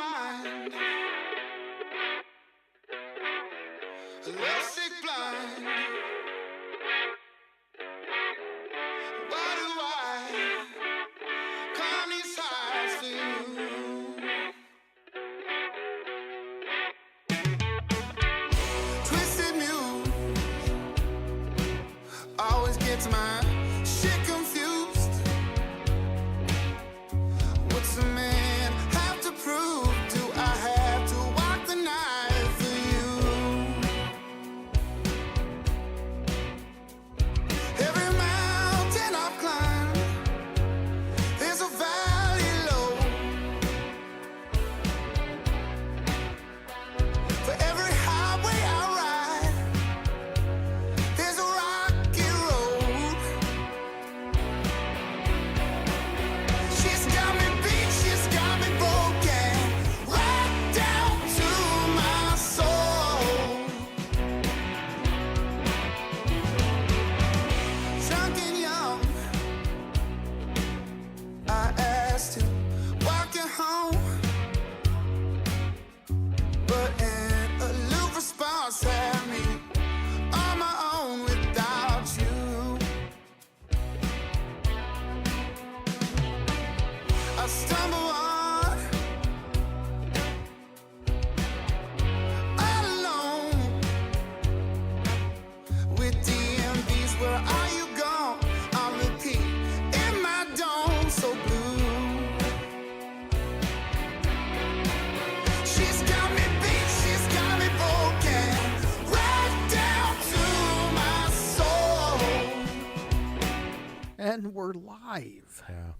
mind. Lovesick blind. Why do I climb these heights for you? Twisted muse always gets my shit confused. What's a man have to prove? Do I have to walk the night for you? Every mountain I've climbed, there's a valley low. For every highway I ride, there's a rocky road. She's got me beat, she's got me broken, right down to my soul. Drunk and young, I asked to walk you home, but an aloof response had me on my own without you. I stumble on, all alone, with DMVs. Where are you gone? On repeat in my dome so blue. She's got me beat, she's got me broken, right down to my soul. And we're live. Yeah.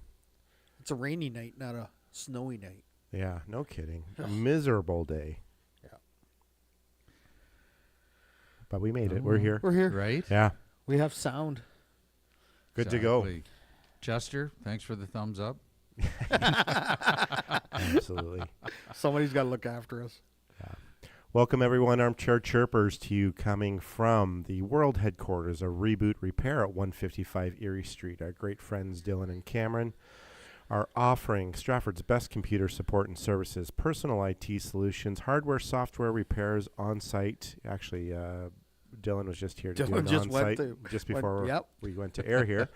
It's a rainy night, not a snowy night. Yeah, no kidding. A miserable day. Yeah. But we made it. We're here. We're here. Right? Yeah. We have sound. Good to go. Exactly. Chester, thanks for the thumbs up. Absolutely. Somebody's got to look after us. Welcome, everyone. Armchair Chirpers to you coming from the world headquarters of Reboot Repair at 155 Erie Street. Our great friends Dylan and Cameron are offering Stratford's best computer support and services, personal IT solutions, hardware, software repairs on site. Actually, Dylan was just here to do Dylan an just went on-site to- just went- before yep. we went to air here.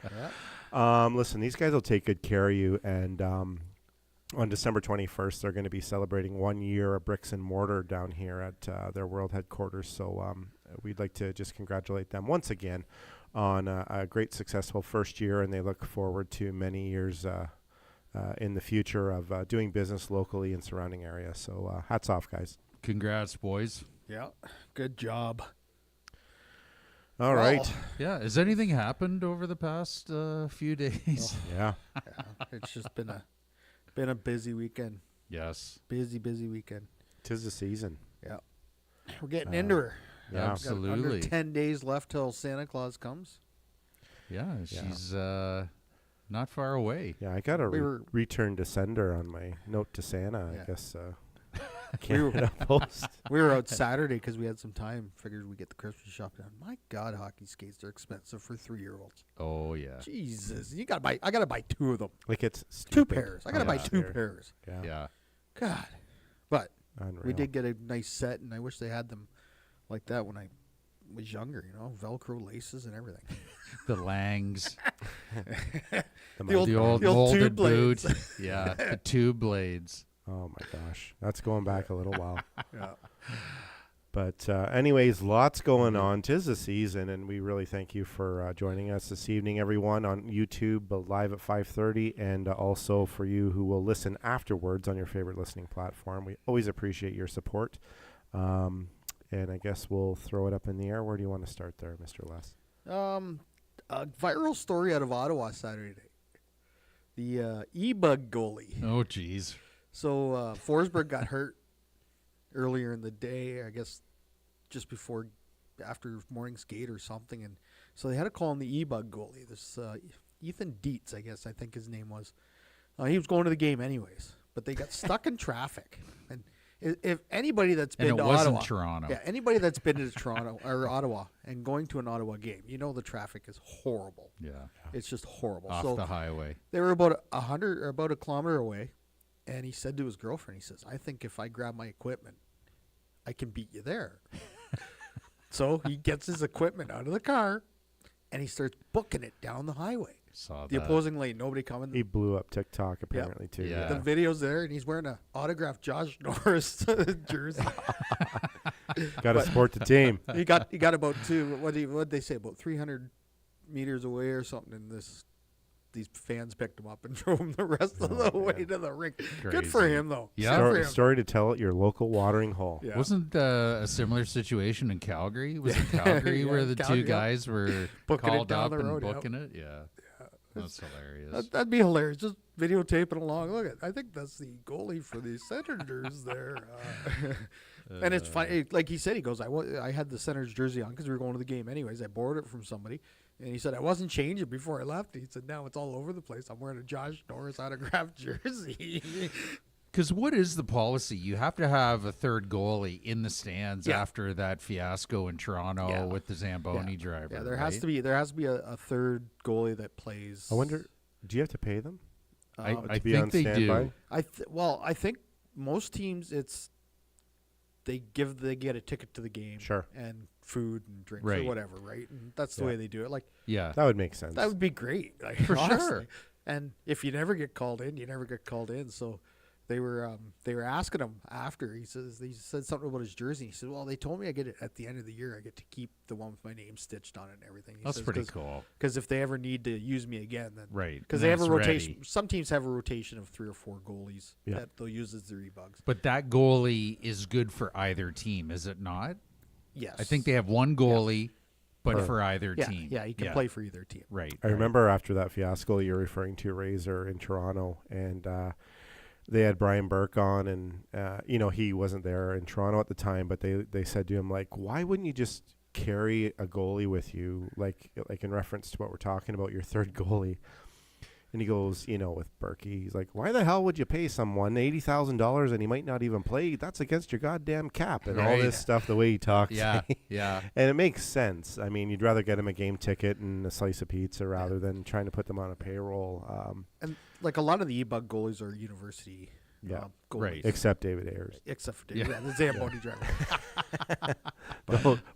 Yeah. Listen, these guys will take good care of you. And on December 21st, they're going to be celebrating 1 year of bricks and mortar down here at their world headquarters. So we'd like to just congratulate them once again on a great, successful first year. And they look forward to many years in the future of doing business locally in surrounding areas. So hats off, guys. Congrats, boys. Yeah. Good job. All right. Yeah. Has anything happened over the past few days? Yeah. Yeah. It's just been a busy weekend. Yes. Busy weekend. 'Tis the season. Yeah. We're getting into her. Yeah. Got under Absolutely. 10 days left till Santa Claus comes. Yeah. She's not far away. Yeah, I got a We were- return to sender on my note to Santa, Yeah. I guess. We were- Canada Post. We were out Saturday because we had some time. Figured we'd get the Christmas shop done. My God, hockey skates are expensive for 3-year-olds. Oh, yeah. Jesus, I gotta buy 2 of them. Like it's 2 stupid. pairs. I gotta buy Yeah. 2 pairs. Yeah. Yeah. God, but Unreal. we did get a nice set, and I wish they had them like that when I was younger. Velcro laces and everything. The Langes. The old- The old the old molded tube blades. boot. Yeah. The tube blades. Oh my gosh, that's going back a little while. Yeah. But anyways, lots going on. 'Tis the season, and we really thank you for joining us this evening, everyone, on YouTube live at 5:30, and also for you who will listen afterwards on your favorite listening platform. We always appreciate your support. And I guess we'll throw it up in the air. Where do you want to start there, Mr. Les? A viral story out of Ottawa Saturday night. The e-bug goalie. Oh, geez. So Forsberg got hurt earlier in the day, I guess just after morning skate or something, and so they had to call in the e-bug goalie. This Ethan Dietz, I think his name was. He was going to the game anyways, but they got stuck in traffic. And if anybody that's been And it to wasn't Ottawa, Toronto. yeah, anybody that's been to Toronto or Ottawa and going to an Ottawa game, the traffic is horrible. Yeah. It's just horrible. Off so the highway. they were about a kilometer away. And he said to his girlfriend, he says, I think if I grab my equipment, I can beat you there. So he gets his equipment out of the car, and he starts booking it down the highway. Saw The that. opposing lane, nobody coming. He blew up TikTok apparently too. Yeah. The video's there, and he's wearing a autographed Josh Norris jersey. Got to support the team. He got about what'd they say, about 300 meters away or something, and these fans picked him up and drove him the rest of the way to the rink. Good for Crazy. him, though. Yeah. Good for him. Story to tell at your local watering hole. Yeah. Wasn't a similar situation in Calgary? Was it Calgary Yeah, where the Calgary, two yeah. guys were Booking it called down up the and road, yep. booking it? Yeah. That's hilarious. That'd be hilarious. Just videotaping along. Look, I think that's the goalie for the Senators there. And it's funny. Like he said, he goes, I had the Senators jersey on because we were going to the game anyways. I borrowed it from somebody. And he said, I wasn't changing before I left. He said, now it's all over the place. I'm wearing a Josh Norris autographed jersey. Because what is the policy? You have to have a third goalie in the stands Yeah. after that fiasco in Toronto Yeah. with the Zamboni Yeah. driver. Yeah, there right? has to be a third goalie that plays. I wonder, do you have to pay them? I to be think on they standby? do. I think most teams they get a ticket to the game, Sure. and food and drinks Right. or whatever, right? And that's the Yeah. way they do it. Like Yeah. That would make sense. that would be great, like, For honestly. sure. And if you never get called in, you never get called in. So they were asking him after. He said something about his jersey. He said, "Well, they told me I get it at the end of the year. I get to keep the one with my name stitched on it and everything." He That's says, pretty cool. Because if they ever need to use me again, then Right. because And they have a it's rotation. ready. Some teams have a rotation of 3 or 4 goalies Yeah. that they'll use as their e-bugs. But that goalie is good for either team, is it not? Yes, I think they have one goalie, but Per- for either Yeah, team. yeah, he can play for either team. Right. I right. remember after that fiasco you're referring to, Razor, in Toronto, and they had Brian Burke on, and he wasn't there in Toronto at the time, but they said to him, like, why wouldn't you just carry a goalie with you, like in reference to what we're talking about, your third goalie? And he goes, with Berkey, he's like, why the hell would you pay someone $80,000 and he might not even play? That's against your goddamn cap and all Right. this stuff, the way he talks. Yeah. Yeah. And it makes sense. I mean, you'd rather get him a game ticket and a slice of pizza rather than trying to put them on a payroll. And like a lot of the e-bug goalies are university Yeah. goalies. Right. Except David Ayers. Except for David, the Zamboni driver.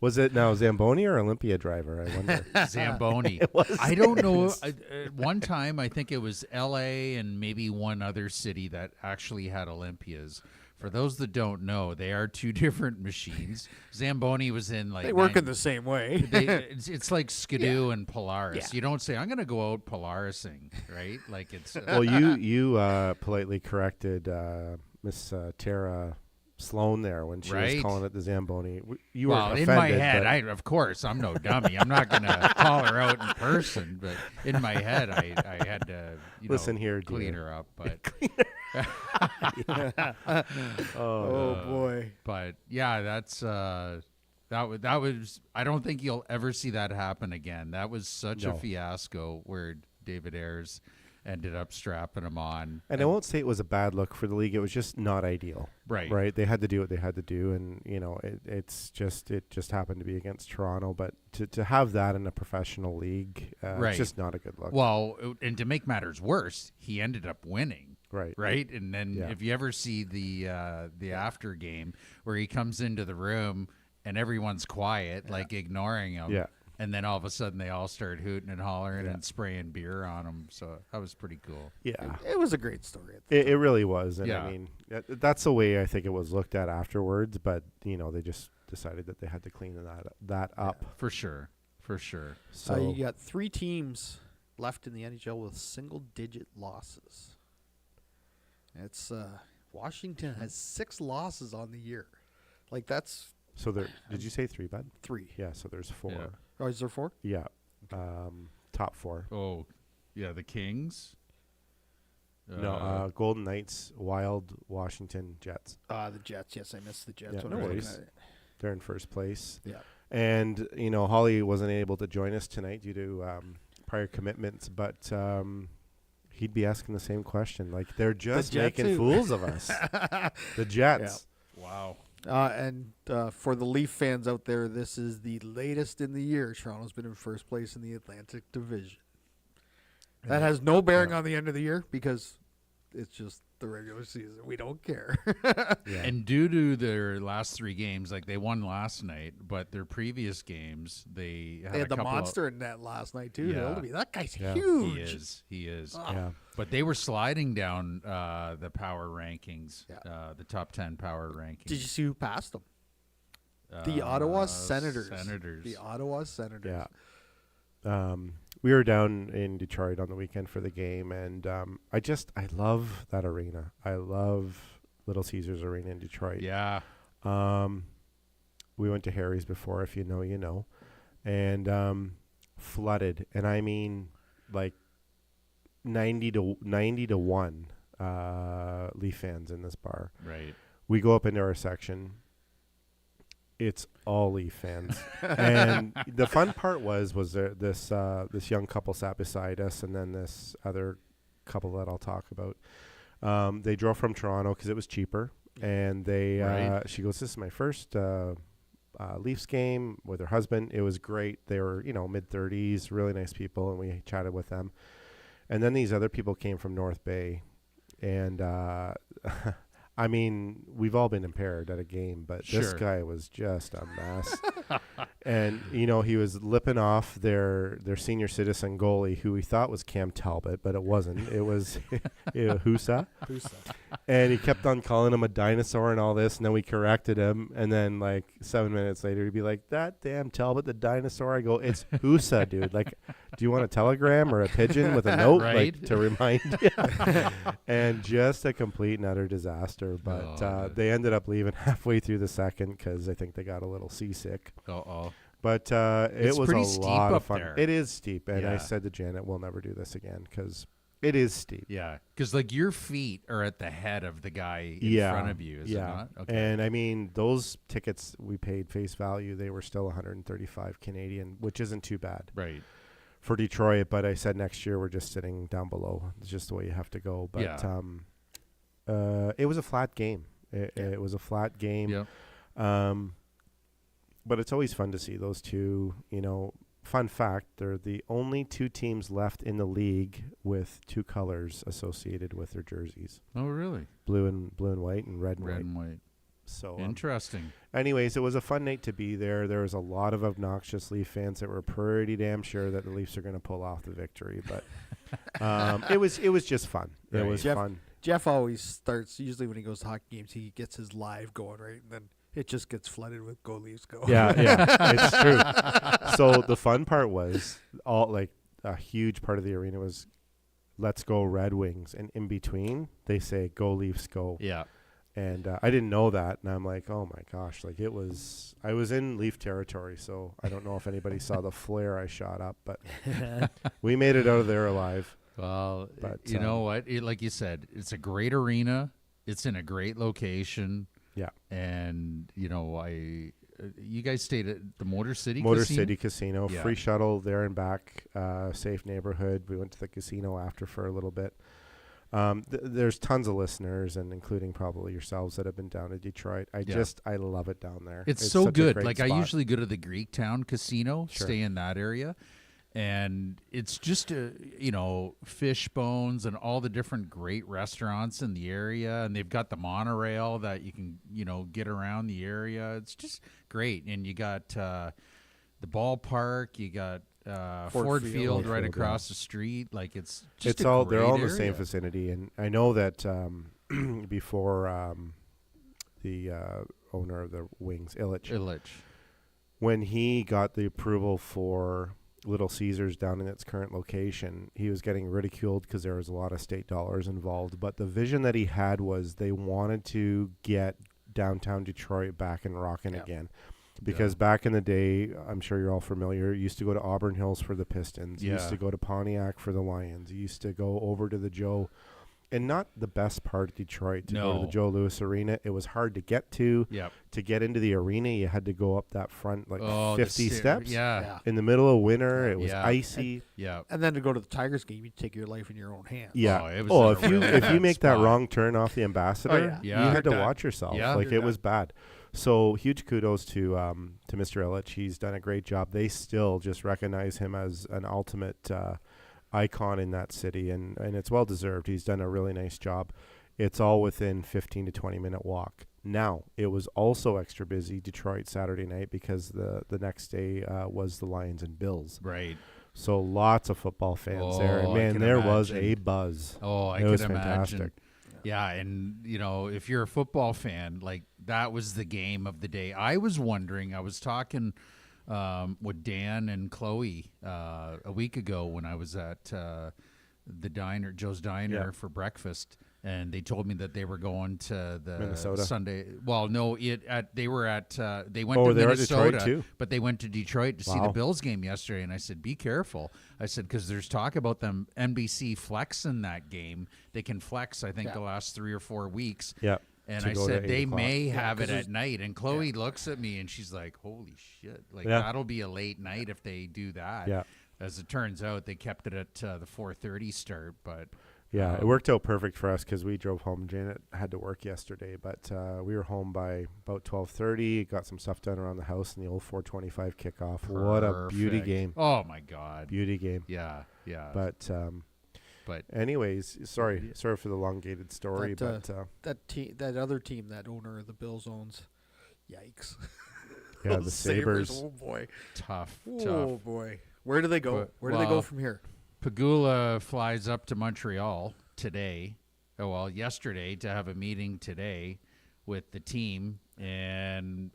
Was it now Zamboni or Olympia driver? I wonder. Zamboni. I don't know. One time, I think it was L.A. and maybe one other city that actually had Olympias. For those that don't know, they are two different machines. Zamboni was in like They work in the same way. it's like Skidoo and Polaris. Yeah. You don't say I'm going to go out Polarising, right? Like it's Well, you politely corrected Miss Tara Sloan there when she Right. was calling it the Zamboni. You were well, offended, in my head, but of course, I'm no dummy. I'm not going to call her out in person, but in my head, I had to Listen here, clean dear. her up. But Oh boy. But yeah, that's that was. I don't think you'll ever see that happen again. That was such a No. fiasco where David Ayers ended up strapping him on. and I won't say it was a bad look for the league. It was just not ideal. Right. Right. They had to do what they had to do, and it just happened to be against Toronto. But to have that in a professional league, Right. it's just not a good look. Well, and to make matters worse, he ended up winning. Right. Right. And then Yeah. if you ever see the after game where he comes into the room and everyone's quiet, like ignoring him. Yeah. And then all of a sudden they all start hooting and hollering and spraying beer on him. So that was pretty cool. Yeah. It was a great story. It really was, and Yeah. I mean that's the way I think it was looked at afterwards. But they just decided that they had to clean that up. For sure. For sure. So You got 3 teams left in the NHL with single-digit losses. It's Washington has 6 losses on the year. Like that's there. Did you say 3, bud? 3. Yeah. So there's 4. Yeah. Oh, is there 4? Yeah. Top 4. Oh, yeah, the Kings. No. Golden Knights, Wild, Washington, Jets. The Jets. Yes, I missed the Jets. Yeah, when no I was worries. looking at it. They're in first place. Yeah. And Holly wasn't able to join us tonight due to prior commitments, but he'd be asking the same question. Like, they're just Jets making too. fools of us. The Jets. Wow. And for the Leaf fans out there, this is the latest in the year. Toronto's been in first place in the Atlantic Division. That has no bearing on the end of the year because it's just the regular season. We don't care. Yeah. And due to their last 3 games, like they won last night, but their previous games, they had, They had the couple monster in net last night too. Yeah. That guy's Yeah. huge. He is. Yeah. But they were sliding down the power rankings, Yeah. the top 10 power rankings. Did you see who passed them? The Ottawa Senators. Senators. The Ottawa Senators. Yeah. We were down in Detroit on the weekend for the game, and I love that arena. I love Little Caesars Arena in Detroit. Yeah. We went to Harry's before, if you know, you know, and flooded, and I mean like 90 to 1 Leaf fans in this bar. Right. We go up into our section. It's all Leaf fans, and the fun part was there this young couple sat beside us, and then this other couple that I'll talk about. They drove from Toronto because it was cheaper, and they Right. she goes, "This is my first Leafs game with her husband. It was great. They were mid-30s, really nice people, and we chatted with them. And then these other people came from North Bay, and I mean, we've all been impaired at a game, but this Sure. guy was just a mess. And, he was lipping off their senior citizen goalie, who we thought was Cam Talbot, but it wasn't. It was Husa. And he kept on calling him a dinosaur and all this, and then we corrected him. And then, 7 minutes later, he'd be like, "That damn Talbot, the dinosaur." I go, "It's Husa, dude. Do you want a telegram or a pigeon with a note Right. to remind you?" And just a complete and utter disaster. But they ended up leaving halfway through the second because I think they got a little seasick. Uh-oh. But it It's was pretty a steep lot up of fun. there. It is steep, and I Yeah. said to Janet, "We'll never do this again because it is steep." Yeah. Because, your feet are at the head of the guy in front of you, is it not? Okay. And I mean, those tickets we paid face value, they were still 135 Canadian, which isn't too bad Right. for Detroit. But I said next year we're just sitting down below. It's just the way you have to go. But it was a flat game. It was a flat game. Yep. But it's always fun to see those two. Fun fact, they're the only two teams left in the league with two colors associated with their jerseys. Oh, really? Blue and white, and red and Red white. and white. So Interesting. anyways, it was a fun night to be there. There was a lot of obnoxious Leaf fans that were pretty damn sure that the Leafs are going to pull off the victory. But it was just fun. Right. It was fun. Jeff always starts, usually when he goes to hockey games, he gets his live going, right? And then it just gets flooded with "Go Leafs, go." Yeah, it's true. So the fun part was a huge part of the arena was "Let's go Red Wings," and in between they say "Go Leafs, go." Yeah. And I didn't know that, and I'm like, oh my gosh, I was in Leaf territory, so I don't know if anybody saw the flare I shot up, but we made it out of there alive. Well, But, you know what? Like you said, it's a great arena. It's in a great location. Yeah. And, you guys stayed at the Motor City Motor Casino? City Casino, Yeah. free shuttle there and back, safe neighborhood. We went to the casino after for a little bit. There's tons of listeners, and including probably yourselves, that have been down to Detroit. I love it down there. It's so such a good. great I spot. usually go to the Greektown Casino, Sure. stay in that area. And it's just, fish bones and all the different great restaurants in the area. And they've got the monorail that you can, get around the area. It's just great. And you got the ballpark. You got Ford Field right Field, across the street. It's just It's a all they're all in great the same area. vicinity, and I know that before the owner of the Wings, Illich, when he got the approval for Little Caesars down in its current location, he was getting ridiculed because there was a lot of state dollars involved. But the vision that he had was they wanted to get downtown Detroit back and rocking again. Because back in the day, I'm sure you're all familiar, you used to go to Auburn Hills for the Pistons. You used to go to Pontiac for the Lions. You used to go over to the Joe. And not the best part of Detroit to go to the Joe Louis Arena. It was hard to get to. Yep. To get into the arena, you had to go up that front 50 steps. Yeah. In the middle of winter, it was Yeah. icy. Yeah. And then to go to the Tigers game, you take your life in your own hands. Yeah. Oh, it was in a really if you bad make that spot. wrong turn off the Ambassador, Yeah. you had to You're done. watch yourself. Yeah. Like You're it was bad. So huge kudos to Mr. Illich. He's done a great job. They still just recognize him as an ultimate icon in that city, and it's well deserved. He's done a really nice job. It's all within 15 to 20-minute walk. Now, it was also extra busy, Detroit, Saturday night, because the next day was the Lions and Bills. Right. So lots of football fans there. And, I man, can there was a imagine. buzz. Oh, I It was could imagine. fantastic. Yeah, and if you're a football fan, like that was the game of the day. I was wondering. I was talking with Dan and Chloe a week ago when I was at the diner, Joe's Diner, for breakfast, and they told me that they were going to the Minnesota. Sunday. Well, no, they went They to were at Minnesota, Detroit too? but they went to Detroit to see the Wow. Bills game yesterday. And I said, be careful. I said, because there's talk about them NBC flexing that game. They can flex, I think, the last 3 or 4 weeks. Yeah. And to I go to said 8 they o'clock. may have 'cause it at night. And Chloe looks at me and she's like, holy shit. Like, that'll be a late night if they do that. Yeah. As it turns out, they kept it at the 4:30 start. But Yeah, it worked out perfect for us because we drove home. Janet had to work yesterday, but we were home by about 12:30. Got some stuff done around the house, and the old 4:25 kickoff. What a beauty perfect. game! Oh, my God. Beauty game. Yeah, yeah. But But anyways, sorry for the elongated story, That, but that other team, that owner of the Bills owns, yikes. yeah, Those the Sabres. Oh boy. tough. Oh boy. Where do they go? But- Where do they go well, from here? Pagula flies up to Montreal today. Oh, well, yesterday to have a meeting today with the team, and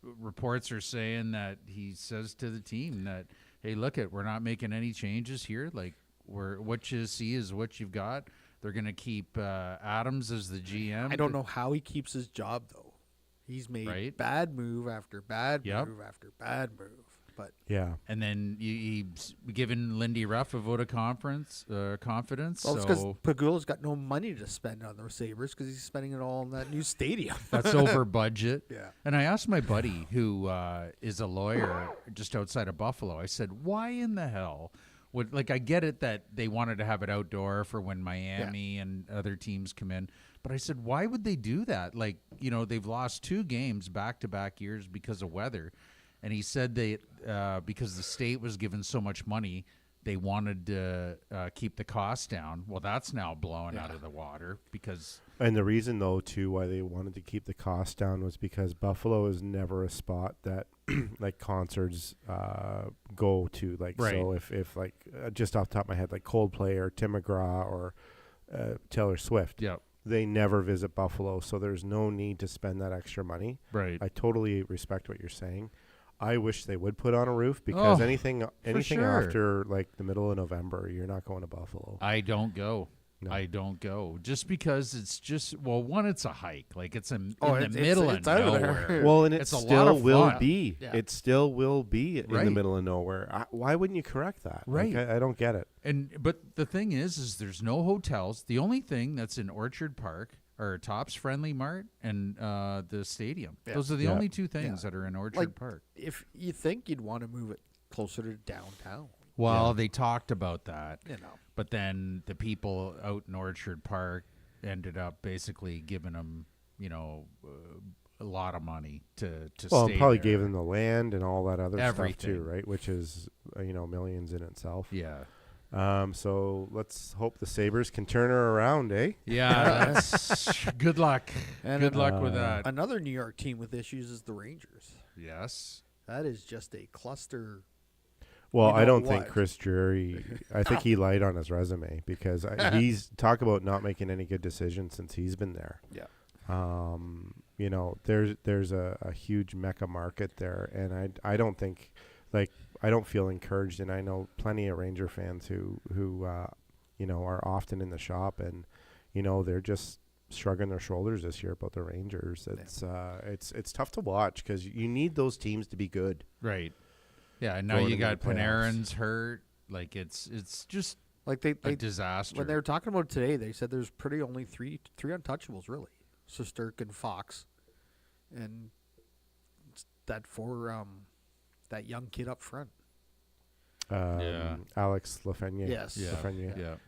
reports are saying that he says to the team that, "Hey, look we're not making any changes here. Like, what you see is what you've got." They're going to keep Adams as the GM. I don't know how he keeps his job though. He's made bad move after bad move after bad move. But Yeah, And then he's given Lindy Ruff a vote of confidence. well, it's So because Pagula's got no money to spend on the Sabres because he's spending it all on that new stadium. that's over budget. Yeah. And I asked my buddy, who is a lawyer just outside of Buffalo, I said, why in the hell would, like, I get it that they wanted to have it outdoor for when Miami and other teams come in. But I said, why would they do that? Like, they've lost 2 games back-to-back years because of weather. And he said they, because the state was given so much money, they wanted to keep the cost down. Well, that's now blown out of the water because and the reason though too why they wanted to keep the cost down was because Buffalo is never a spot that like concerts go to. Like so, if like just off the top of my head, like Coldplay or Tim McGraw or Taylor Swift. yeah, They never visit Buffalo, so there's no need to spend that extra money. right. I totally respect what you're saying. I wish they would put on a roof because anything sure. after like the middle of November, you're not going to Buffalo. I don't go. No. I don't go just because it's just one. It's a hike, like it's in the it's middle out of of there. nowhere. Well, and it It's a lot still of will fun. be. Yeah. It still will be in the Right. middle of nowhere. Why wouldn't you correct that? Right. Like, I don't get it. But the thing is there's no hotels. The only thing that's in Orchard Park are Tops Friendly Mart and the stadium. Yeah. Those are the Yeah. only 2 things that are in Orchard Park. If you think you'd want to move it closer to downtown, Well, they talked about that, you know. but then the people out in Orchard Park ended up basically giving them, a lot of money to Well, stay and probably there. gave them the land and all that other stuff too, Everything. right? Which is millions in itself. Yeah. So let's hope the Sabres can turn her around, eh? Yeah, that's good luck. And Good luck with that. Another New York team with issues is the Rangers. Yes. That is just a cluster. Well, You I know don't think what? Chris Drury. I think he lied on his resume because he's talk about not making any good decisions since he's been there. Yeah. There's a huge mecca market there, and I don't think, like, I don't feel encouraged, and I know plenty of Ranger fans who are often in the shop, and they're just shrugging their shoulders this year about the Rangers. It's tough to watch because you need those teams to be good. Right. Yeah, and now Going you into got the playoffs. Panarin's hurt. Like it's just Like a they disaster. when they were talking about it today, they said there's pretty only three untouchables really. Shesterkin, Fox, and that that young kid up front. Alex Lafreniere. Yes. Yeah. Lafreniere.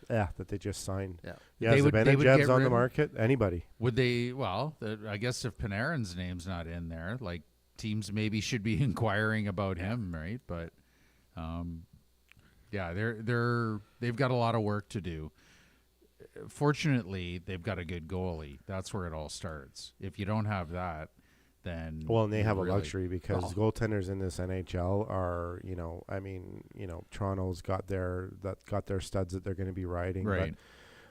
Yeah. That they just signed. Yeah. Yeah, They would Zibanejad's get on the rid- market. Anybody. Would they? Well, I guess if Panarin's name's not in there, like teams maybe should be inquiring about him, right? But, yeah, they've got a lot of work to do. fortunately, they've got a good goalie. That's where it all starts. If you don't have that, then Well, and they you have a really- luxury because goaltenders in this NHL are, Toronto's got their studs that they're going to be riding. Right. But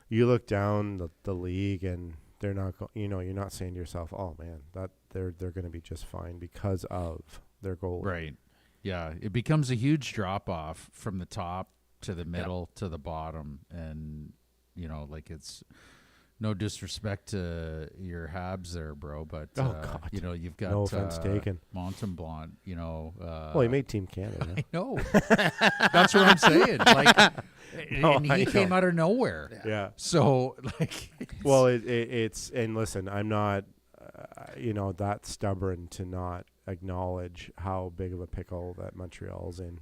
you look down the league and they're not, you're not saying to yourself, oh man, that they're going to be just fine because of their goalie. Right. Yeah, it becomes a huge drop off from the top to the middle to the bottom, and like it's no disrespect to your Habs there, bro, but God. you've got No offense taken. Montembllant. Well, he made Team Canada. I know. That's what I'm saying. Like, and I he came know. out of nowhere. Yeah. So like, Well, it's and listen, I'm not, that stubborn to not acknowledge how big of a pickle that Montreal's in.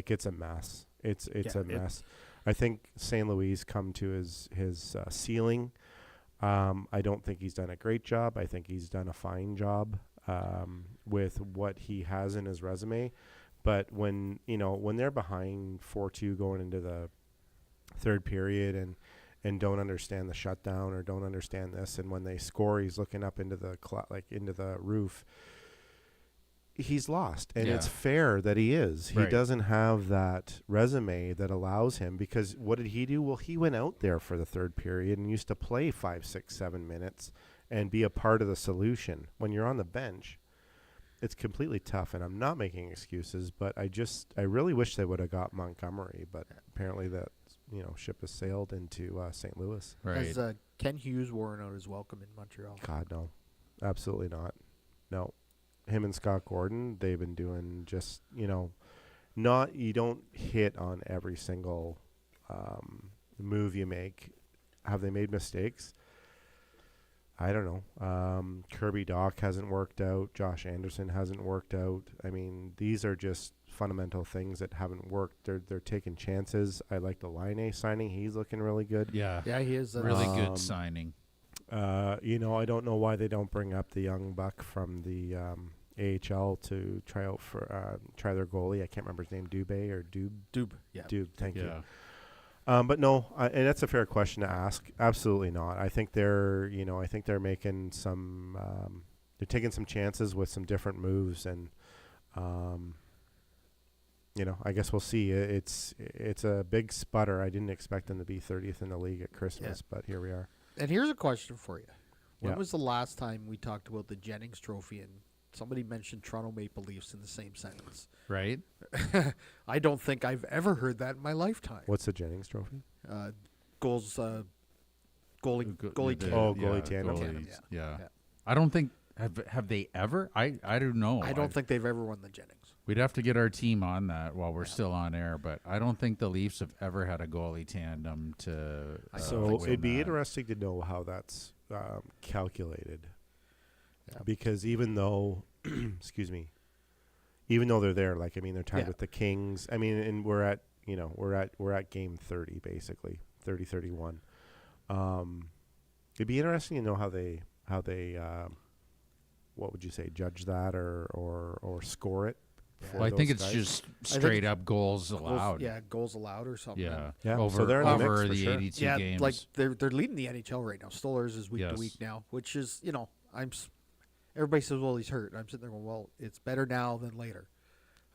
It's a mess. It's a mess. I think St. Louis come to his ceiling. I don't think he's done a great job. I think he's done a fine job with what he has in his resume. But when they're behind 4-2 going into the third period and don't understand the shutdown or don't understand this, and when they score, he's looking up into the into the roof. He's lost, and it's fair that he is. He doesn't have that resume that allows him, because what did he do? Well, he went out there for the third period and used to play 5, 6, 7 minutes and be a part of the solution. When you're on the bench, it's completely tough, and I'm not making excuses, but I really wish they would have got Montgomery, but apparently that ship has sailed into St. Louis. right. Has Ken Hughes worn out his welcome in Montreal? God, no. Absolutely not. No. Him and Scott Gordon, they've been doing just, you don't hit on every single move you make. Have they made mistakes? I don't know. Kirby Doc hasn't worked out. Josh Anderson hasn't worked out. I mean, these are just fundamental things that haven't worked. They're taking chances. I like the Lange signing. He's looking really good. Yeah. Yeah, he is. Really good signing. I don't know why they don't bring up the young buck from the AHL to try out for try their goalie. I can't remember his name, Dube. Yeah. Dube, thank you. Yeah. But no, and that's a fair question to ask. Absolutely not. I think they're making some, they're taking some chances with some different moves, and I guess we'll see. It's a big sputter. I didn't expect them to be 30th in the league at Christmas, but here we are. And here's a question for you. When Yeah. was the last time we talked about the Jennings Trophy and somebody mentioned Toronto Maple Leafs in the same sentence? Right. I don't think I've ever heard that in my lifetime. What's the Jennings Trophy? Goals, goalie The- tandem. Oh, goalie tandem. goalies, Yeah. yeah. I don't think have they ever? I don't know. I don't think they've ever won the Jennings. We'd have to get our team on that while we're still on air, but I don't think the Leafs have ever had a goalie tandem to. So win it'd be that. interesting to know how that's calculated, because even though, even though they're there, they're tied with the Kings. I mean, and we're at game 30 basically, 30-31. It'd be interesting to know how they what would you say, judge that or score it. for Well, I think those it's guys? just straight up goals allowed. Goals allowed or something. Yeah. Yeah, so Over, they're in the mix over for the sure. 82 Yeah, games. like they're leading the NHL right now. Stolarz is week to Yes. week now, which is everybody says, well, he's hurt. I'm sitting there going, well, it's better now than later.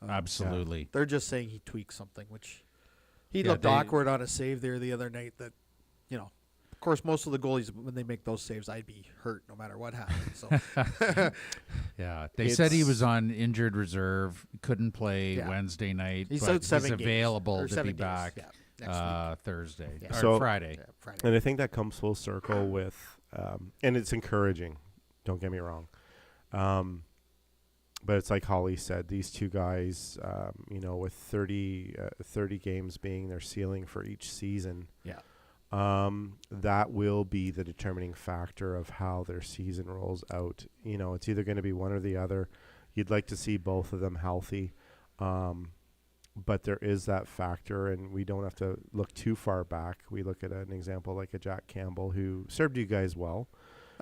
Absolutely. They're just saying he tweaked something, which he Yeah, looked they- awkward on a save there the other night. That of course, most of the goalies when they make those saves, I'd be hurt no matter what happened. So Yeah. They said he It's- was on injured reserve, couldn't play Yeah. Wednesday night, he's but out 7 he's games, available or to 7 be days, back next Thursday Yeah. or So- Friday. week. Yeah, Friday. And I think that comes full circle with, and it's encouraging. Don't get me wrong. But it's like Holly said, these two guys, with 30 games being their ceiling for each season, Yeah. that will be the determining factor of how their season rolls out. It's either going to be one or the other. You'd like to see both of them healthy. But there is that factor, and we don't have to look too far back. We look at an example like a Jack Campbell, who served you guys well.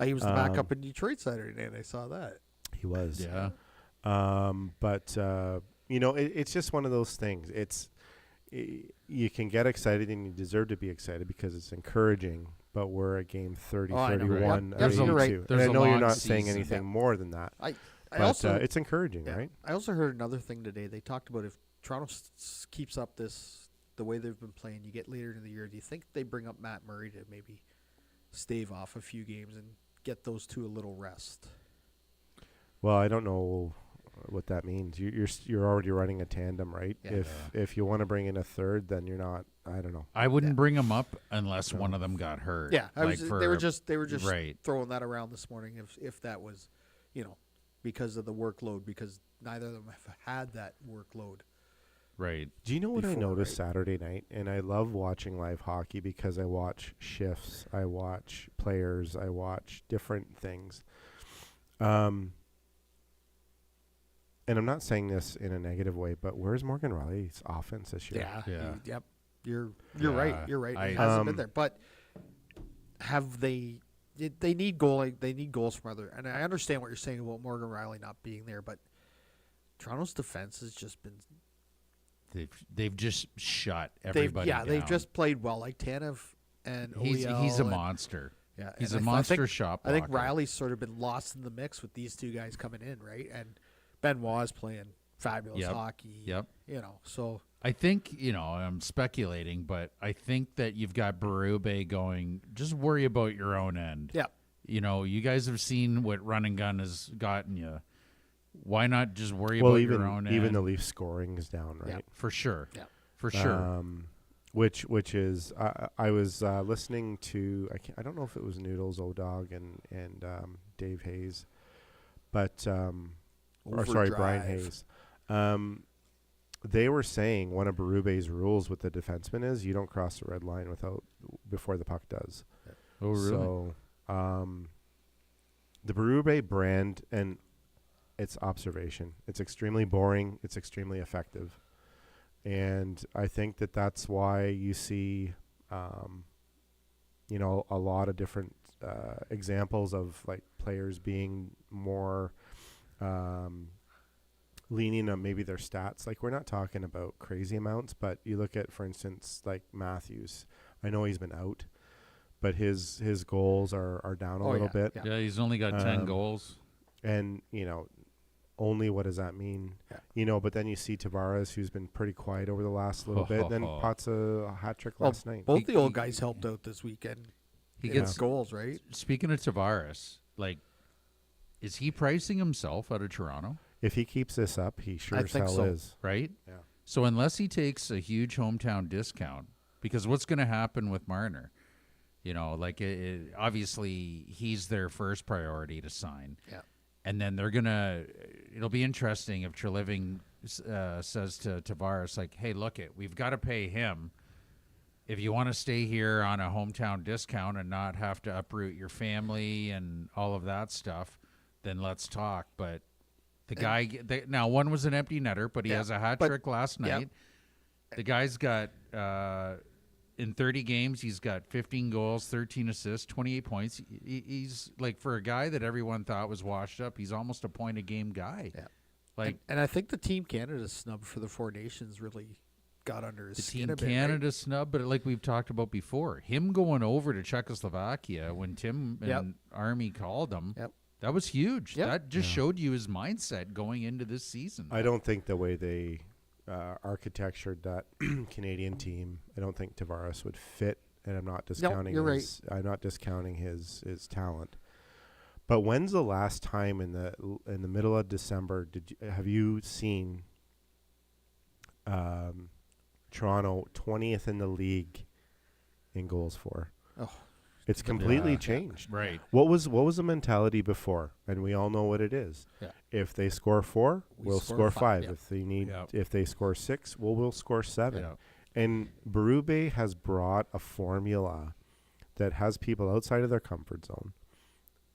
He was the backup in Detroit Saturday night. I saw that. He was. Yeah. But it's just one of those things. you can get excited and you deserve to be excited because it's encouraging. But we're at game 30, Oh, I know. 31, Yep. of There's a- 82. right. And There's I a know you're long not saying season. anything more than that. I But also it's encouraging, yeah. right? I also heard another thing today. They talked about if Toronto keeps up the way they've been playing, you get later in the year. Do you think they bring up Matt Murray to maybe stave off a few games and get those two a little rest? Well, I don't know what that means. You're already running a tandem, right? Yeah. If you want to bring in a third, then you're not. I don't know. I wouldn't bring them up unless one of them got hurt. Yeah, like they were just right. throwing that around this morning. If that was, because of the workload, because neither of them have had that workload. Right. Do you know what I before, noticed right? Saturday night? And I love watching live hockey because I watch shifts, I watch players, I watch different things. And I'm not saying this in a negative way, but where's Morgan Riley's offense this year? Yeah. Yep. You're Yeah, right. You're right. I- It hasn't been there, but have they? They need goal. They need goals from other. And I understand what you're saying about Morgan Riley not being there, but Toronto's defense has just been. They've just shut everybody down. They've just played well. Like Tanev and he's a Oliel and- monster. Yeah, He's and a I monster think, shot I think blocker. Riley's sort of been lost in the mix with these two guys coming in, right? And Benoit's playing fabulous Yep. hockey. Yep. So I think, I'm speculating, but I think that you've got Berube going, just worry about your own end. yeah, You guys have seen what run and gun has gotten you. Why not just worry Well, about even your own even end? the Leafs scoring is down, right? Yeah. For sure. Yeah. For sure. Which is I was listening to I don't know if it was Noodles O'Dog and Dave Hayes, but Brian Overdrive. Hayes. They were saying one of Berube's rules with the defenseman is you don't cross the red line before the puck does. Oh, really? So the Berube brand, and it's observation. It's extremely boring. It's extremely effective. And I think that's why you see, a lot of different examples of like players being more leaning on maybe their stats. Like we're not talking about crazy amounts, but you look at, for instance, like Matthews. I know he's been out, but his goals are down a little bit. yeah. Yeah, he's only got 10 goals. And, only what does that mean? Yeah. But then you see Tavares, who's been pretty quiet over the last little bit. Then pots a hat trick Well, last night. both the old guys helped out this weekend. He in gets goals, right? Speaking of Tavares, is he pricing himself out of Toronto? If he keeps this up, he sure I as think hell so. is. Right? Yeah. So unless he takes a huge hometown discount, because what's going to happen with Marner? Obviously he's their first priority to sign. Yeah. And then it'll be interesting if Treliving says to Tavares, hey, we've got to pay him. If you want to stay here on a hometown discount and not have to uproot your family and all of that stuff, then let's talk. But now one was an empty netter, but he has a hat trick last night. The guy's got, in 30 games, he's got 15 goals, 13 assists, 28 points. He's for a guy that everyone thought was washed up, he's almost a point a game guy. Yeah. And I think the Team Canada snub for the Four Nations really got under his The skin Team a bit. Canada snub, but like we've talked about before, him going over to Czechoslovakia when Tim and Army called him, that was huge. Yep. That just showed you his mindset going into this season. I don't think the way they architectured that Canadian team, I don't think Tavares would fit, and I'm not discounting you're his, I'm not discounting his talent. But when's the last time in the middle of December have you seen Toronto 20th in the league in goals for? Oh, it's completely changed. Right. What was the mentality before? And we all know what it is. Yeah. If they score 4, we'll score 5. yeah. If they score 6, we'll score 7. Yeah. And Berube has brought a formula that has people outside of their comfort zone.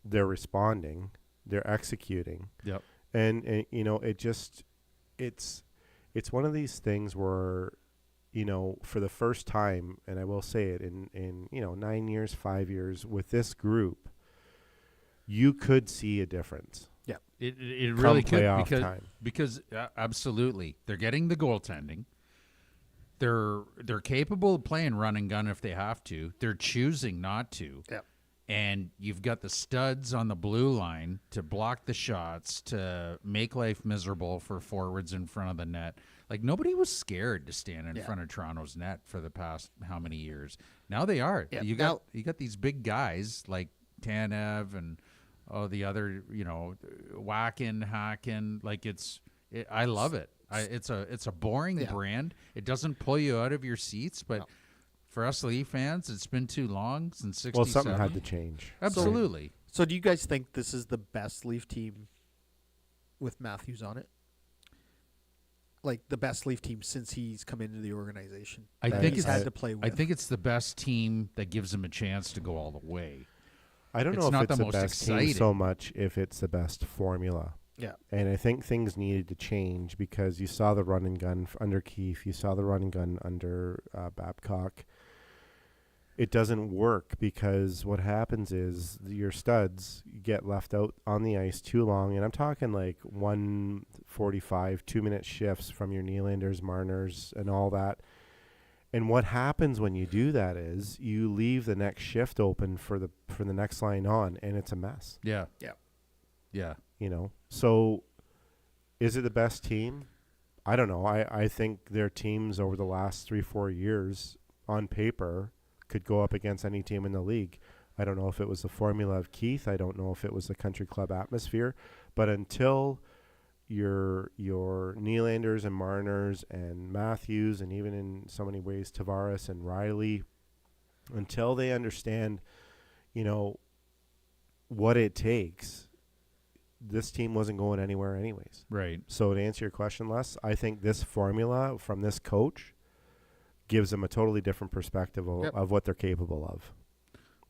They're responding, they're executing. Yep. And it's one of these things where, for the first time, and I will say it in 9 years, 5 years with this group, you could see a difference. yeah. It Come really could playoff time. because absolutely they're getting the goaltending. they're capable of playing run and gun if they have to. They're choosing not to. Yep. And you've got the studs on the blue line to block the shots, to make life miserable for forwards in front of the net. Like, nobody was scared to stand in front of Toronto's net for the past how many years. Now they are. Yeah, You got these big guys like Tanev and the other, whacking, hacking. Like, I love it. It's a boring brand. It doesn't pull you out of your seats, but for us Leaf fans, it's been too long since '67. Well, something had to change. Absolutely. So do you guys think this is the best Leaf team with Matthews on it? Like, the best Leaf team since he's come into the organization? I think he's had to play with. I think it's the best team that gives him a chance to go all the way. I don't know It's not if it's the the most best team exciting. so much if it's the best formula. Yeah. And I think things needed to change because you saw the run and gun under Keefe. You saw the run and gun under Babcock. It doesn't work because what happens is your studs get left out on the ice too long. And I'm talking like 1:45, 2-minute shifts from your Nylanders, Marners, and all that. And what happens when you do that is you leave the next shift open for the next line on, and it's a mess. Yeah. Yeah. Yeah. So is it the best team? I don't know. I think their teams over the last 3-4 years on paper could go up against any team in the league. I don't know if it was the formula of Keith. I don't know if it was the country club atmosphere. But until your Nylanders and Marners and Matthews, and even in so many ways Tavares and Riley, until they understand, what it takes, this team wasn't going anywhere anyways. Right. So to answer your question, Les, I think this formula from this coach gives them a totally different perspective of what they're capable of.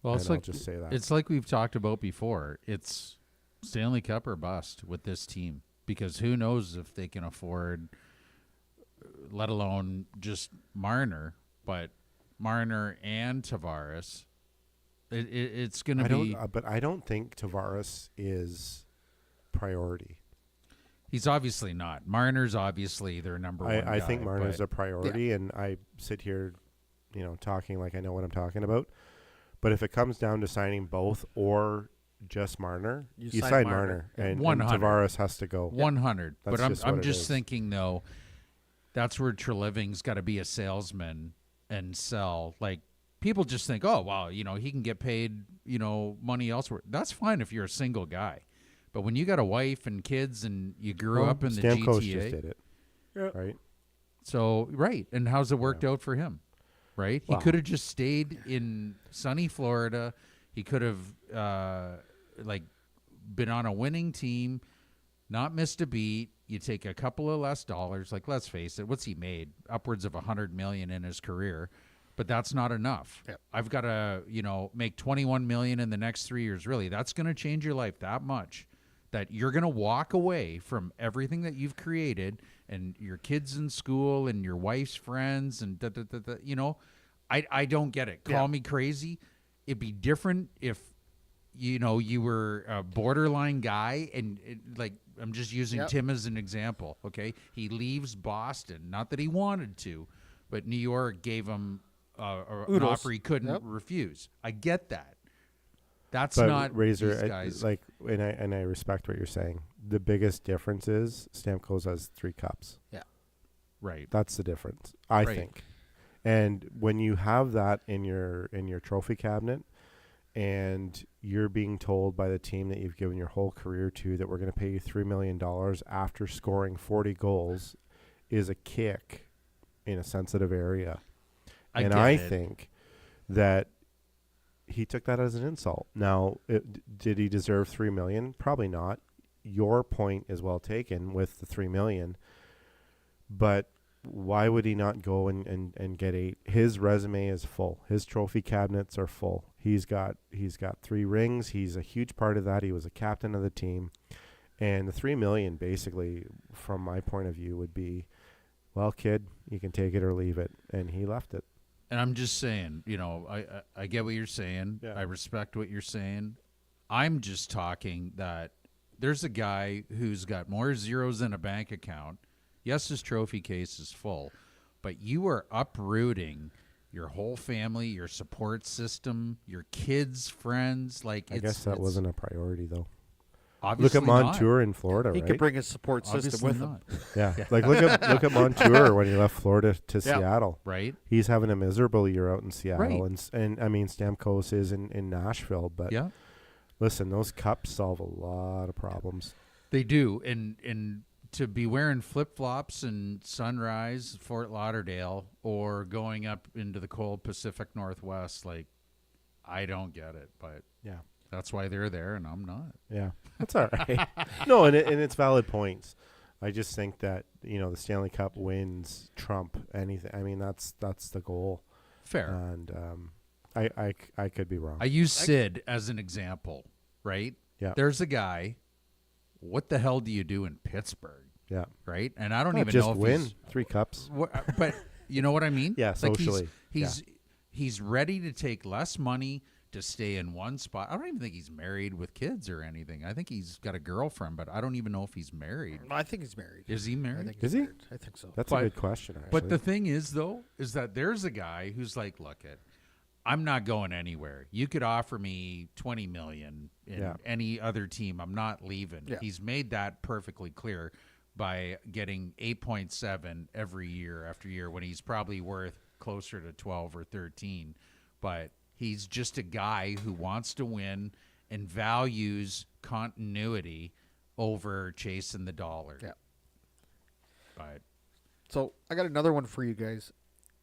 Well, and it's I'll like just say that. It's like we've talked about before. It's Stanley Cup or bust with this team, because who knows if they can afford, let alone just Marner, but Marner and Tavares. It's going to be. But I don't think Tavares is priority. He's obviously not. Marner's obviously their number one guy. I think Marner's but a priority, and I sit here, talking like I know what I'm talking about. But if it comes down to signing both or just Marner, you sign Marner, and 100. Tavares has to go. 100. That's But just I'm what it just is. thinking, though, that's where Treliving's got to be a salesman and sell. Like, people just think, oh, wow, he can get paid, money elsewhere. That's fine if you're a single guy. But when you got a wife and kids and you grew up in the Stamkos GTA. just did it. Yep. Right? So, right. And how's it worked out for him? Right? Wow. He could have just stayed in sunny Florida. He could have, been on a winning team, not missed a beat. You take a couple of less dollars. Like, let's face it, what's he made? Upwards of $100 million in his career. But that's not enough. Yep. I've got to, make $21 million in the next 3 years. Really, that's going to change your life that much, that you're going to walk away from everything that you've created and your kids in school and your wife's friends and I don't get it. Call me crazy. It'd be different if, you were a borderline guy and I'm just using Tim as an example. Okay. He leaves Boston. Not that he wanted to, but New York gave him an offer he couldn't refuse. I get that. That's But not Razor, these guys. and I respect what you're saying. The biggest difference is Stamkos has 3 cups. Yeah. Right. That's the difference, I think. And when you have that in your trophy cabinet, and you're being told by the team that you've given your whole career to that we're going to pay you $3 million after scoring 40 goals, is a kick in a sensitive area. I think that he took that as an insult. Now, did he deserve $3 million? Probably not. Your point is well taken with the $3 million, but why would he not go and get 8? His resume is full. His trophy cabinets are full. He's got 3 rings. He's a huge part of that. He was a captain of the team, and the $3 million, basically, from my point of view, would be, well, kid, you can take it or leave it, and he left it. And I'm just saying, I get what you're saying. Yeah. I respect what you're saying. I'm just talking that there's a guy who's got more zeros in a bank account. Yes, his trophy case is full, but you are uprooting your whole family, your support system, your kids, friends. Like, I guess that wasn't a priority, though. Look obviously at Montour in Florida, He right? could bring his support system Obviously with him. not. Yeah, like look at Montour when he left Florida to Seattle. Right? He's having a miserable year out in Seattle, Right. and I mean Stamkos is in Nashville, but Yeah, listen, those cups solve a lot of problems. they do. And to be wearing flip-flops in Sunrise, Fort Lauderdale, or going up into the cold Pacific Northwest, like, I don't get it, but Yeah, that's why they're there and I'm not. yeah, that's all right. No, and it's valid points. I just think that the Stanley Cup wins trump anything. I mean that's the goal, Fair. and I could be wrong. I use Sid as an example, right? Yeah. There's a guy. What the hell do you do in Pittsburgh, Yeah, right? And I don't Not even just know if win he's 3 cups. but you know what I mean? Yeah, Like socially. he's ready to take less money to stay in one spot. I don't even think he's married with kids or anything. I think he's got a girlfriend, but I don't even know if he's married. I think he's married. Is he I married? think Is he's he? married. I think so. That's But- a good question. Actually, But the thing is, though, is that there's a guy who's like, look, I'm not going anywhere. You could offer me $20 million in Yeah. any other team. I'm not leaving. Yeah. He's made that perfectly clear by getting 8.7 every year after year when he's probably worth closer to 12 or 13. But he's just a guy who wants to win and values continuity over chasing the dollar. Yeah. But So I got another one for you guys.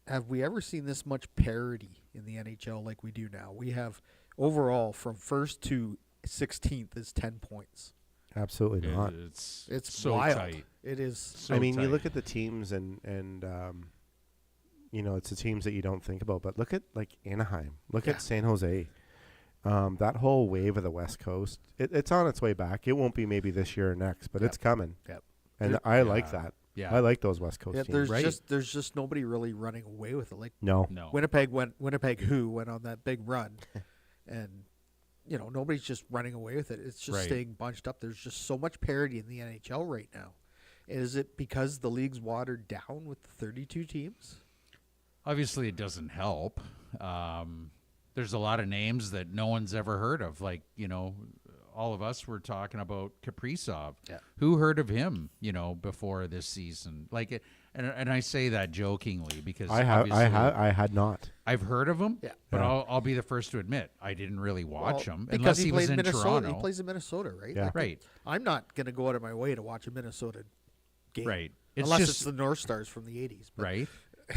Have we ever seen this much parity in the NHL like we do now? We have overall from first to 16th is 10 points. absolutely not. it's It's so wild. tight. It is. So I mean, you tight. look at the teams and it's the teams that you don't think about. But look at like Anaheim. Look Yeah. at San Jose. That whole wave of the West Coast, it's on its way back. It won't be maybe this year or next, but Yep. it's coming. Yep. And There- I like Yeah. that. Yeah. I like those West Coast Yeah, teams. there's just nobody really running away with it. Like No. No. Winnipeg went on that big run, and nobody's just running away with it. It's just Right. staying bunched up. There's just so much parity in the NHL right now. Is it because the league's watered down with the 32 teams? Obviously, it doesn't help. There's a lot of names that no one's ever heard of. Like, all of us were talking about Kaprizov. Yeah. Who heard of him, before this season? Like, and I say that jokingly because I had not. I've heard of him, Yeah. but Yeah. I'll be the first to admit I didn't really watch him because unless he was plays in Minnesota. Toronto. He plays in Minnesota, right? Yeah. Right. I'm not going to go out of my way to watch a Minnesota game. Right. It's Unless just it's the North Stars from the 80s. But right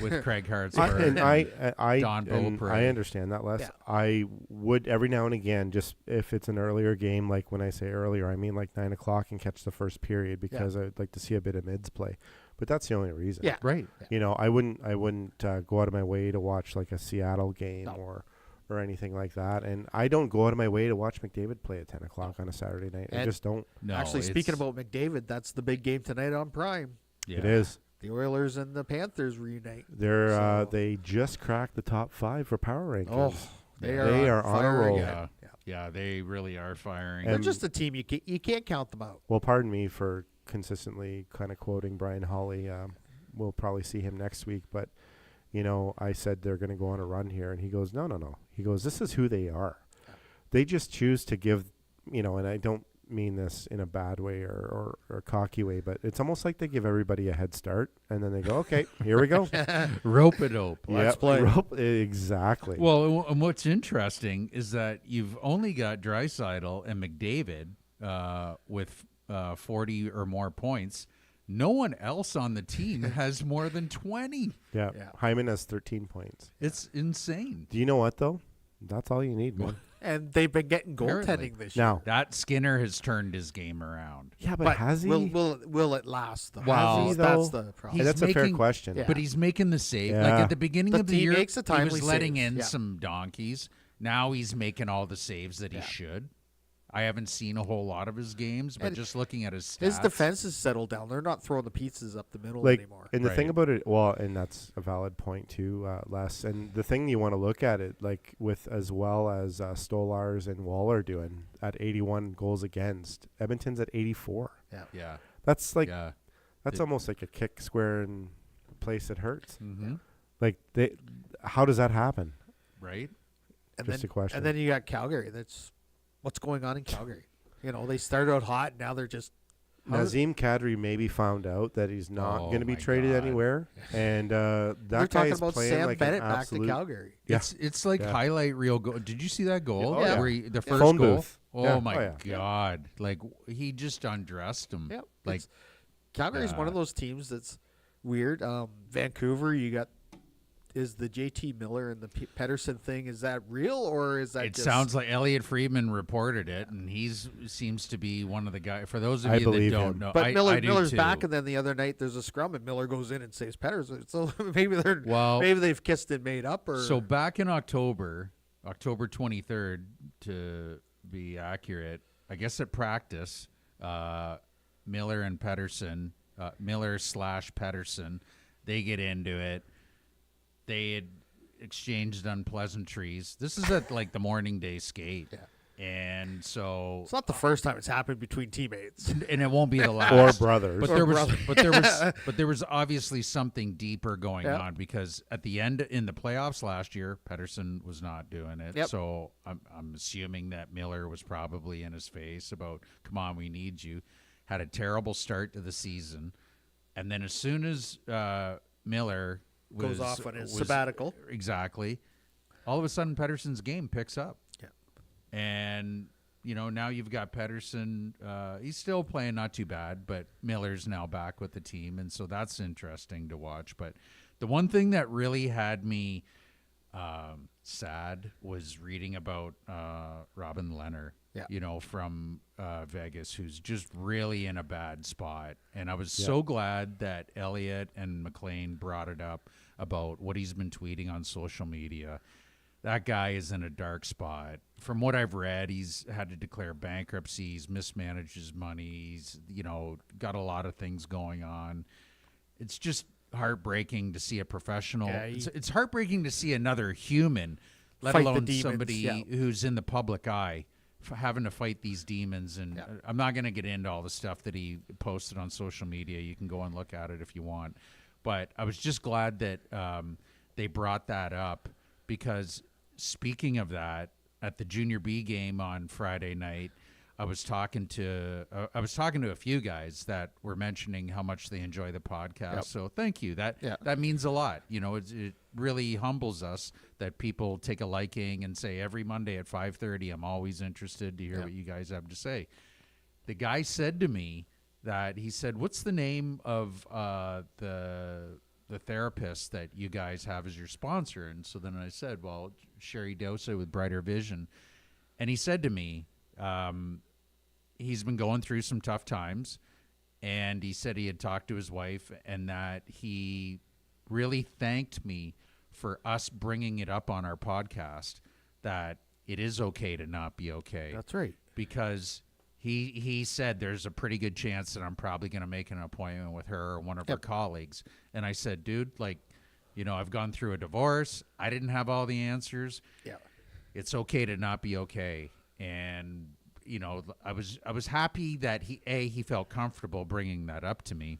with Craig I Don Beaupre. I understand that, Les. Yeah. I would every now and again, just if it's an earlier game, like when I say earlier, I mean like 9 o'clock and catch the first period because I'd like to see a bit of mids play. But that's the only reason. Yeah. right. I wouldn't go out of my way to watch like a Seattle game No. or anything like that. And I don't go out of my way to watch McDavid play at 10 o'clock on a Saturday night. I And- just don't. No, Actually, speaking it's- about McDavid, that's the big game tonight on Prime. yeah. It is. The Oilers and the Panthers reunite. They're So- they just cracked the top 5 for power rankings. Oh, they They are are on a fire roll. again. Yeah. Yeah, they really are firing. They're And- just a team you can't count them out. Well, pardon me for consistently kind of quoting Brian Hawley. We'll probably see him next week, but I said they're going to go on a run here, and he goes, no. He goes, this is who they are. They just choose to give, and I don't mean this in a bad way or cocky way, but it's almost like they give everybody a head start, and then they go, okay, here we go. Rope-a-dope. Let's play. Exactly. Well, and what's interesting is that you've only got Draisaitl and McDavid with 40 or more points. No one else on the team has more than 20. yeah. Yeah. Hyman has 13 points. It's insane. Do you know what, though? That's all you need, man. And they've been getting Apparently. goaltending this year. Now, That Skinner has turned his game around. yeah, but But has he? will it last? Though? Well, Has he, that's though? the problem. He's That's a fair making- question. Yeah. But he's making the save. Like Yeah. at the beginning The of the team year, makes the he timely was letting saves. in Yeah. some donkeys. Now he's making all the saves that he Yeah. should. I haven't seen a whole lot of his games, but And just looking at his stats. His defense has settled down. They're not throwing the pizzas up the middle Like, anymore. and the thing Right. about it, well, and that's a valid point too, Les. And the thing you want to look at it, like with as well as Stolars and Waller doing at 81 goals against, Edmonton's at 84. Yeah. That's like Yeah. that's It- almost like a kick square and place that hurts. Mm-hmm. Like, how does that happen? Right. And Just then, a question. And then you got Calgary. That's what's going on in Calgary. They started out hot. Now they're just. Nazem Kadri maybe found out that he's not Oh going to be my traded God. anywhere, and They're that talking guy's about playing Sam like Bennett an back absolute. to Calgary. Yeah. It's like Yeah. highlight reel goal. Did you see that goal? Oh, yeah. Where the first Phone goal? booth. Oh Yeah. my Oh, yeah. God! Like he just undressed him. Yep. Like Calgary's one of Yeah. those teams that's weird. Vancouver, you got. Is the JT Miller and the Pedersen thing, is that real or is that it just... sounds like Elliot Friedman reported it, and seems to be one of the guys. For those of I you that believe don't him. know, But I do Miller's too. back, and then the other night there's a scrum, and Miller goes in and saves Pedersen. So maybe Well, they've kissed and made up, or so back in October 23rd to be accurate, I guess at practice, Miller and Pedersen, Miller/Pedersen, they get into it. They had exchanged unpleasantries. This is at like the morning day skate. Yeah. And so it's not the first time it's happened between teammates. and it won't be the last. Or brothers. But Or there was, brothers. but there was obviously something deeper going Yeah. on, because at the end in the playoffs last year, Pedersen was not doing it. Yep. So I'm assuming that Miller was probably in his face about, come on, we need you. Had a terrible start to the season, and then as soon as Miller Goes off on his sabbatical. exactly, all of a sudden Pedersen's game picks up. Yeah. And, now you've got Pedersen. He's still playing not too bad, but Miller's now back with the team. And so that's interesting to watch. But the one thing that really had me sad was reading about Robin Leonard, Yeah. from Vegas, who's just really in a bad spot. And I was so glad that Elliot and McLean brought it up about what he's been tweeting on social media. That guy is in a dark spot. From what I've read, he's had to declare bankruptcy. He's mismanaged his money. He's, got a lot of things going on. It's just heartbreaking to see a professional. Yeah, It's heartbreaking to see another human, let Fight the alone demons, somebody yeah. who's in the public eye, having to fight these demons. And Yeah. I'm not going to get into all the stuff that he posted on social media. You can go and look at it if you want. But I was just glad that they brought that up, because speaking of that, at the Junior B game on Friday night, I was talking to a few guys that were mentioning how much they enjoy the podcast. Yep. So thank you. That means a lot. It really humbles us that people take a liking and say every Monday at 5:30, I'm always interested to hear Yep. what you guys have to say. The guy said to me that he said, "What's the name of the therapist that you guys have as your sponsor?" And so then I said, "Well, Sherry Dosa with Brighter Vision." And he said to me, he's been going through some tough times, and he said he had talked to his wife and that he really thanked me for us bringing it up on our podcast, that it is okay to not be okay. That's right. Because he said there's a pretty good chance that I'm probably going to make an appointment with her or one of her colleagues. And I said, dude, I've gone through a divorce. I didn't have all the answers. Yeah. It's okay to not be okay. And, I was happy that he felt comfortable bringing that up to me,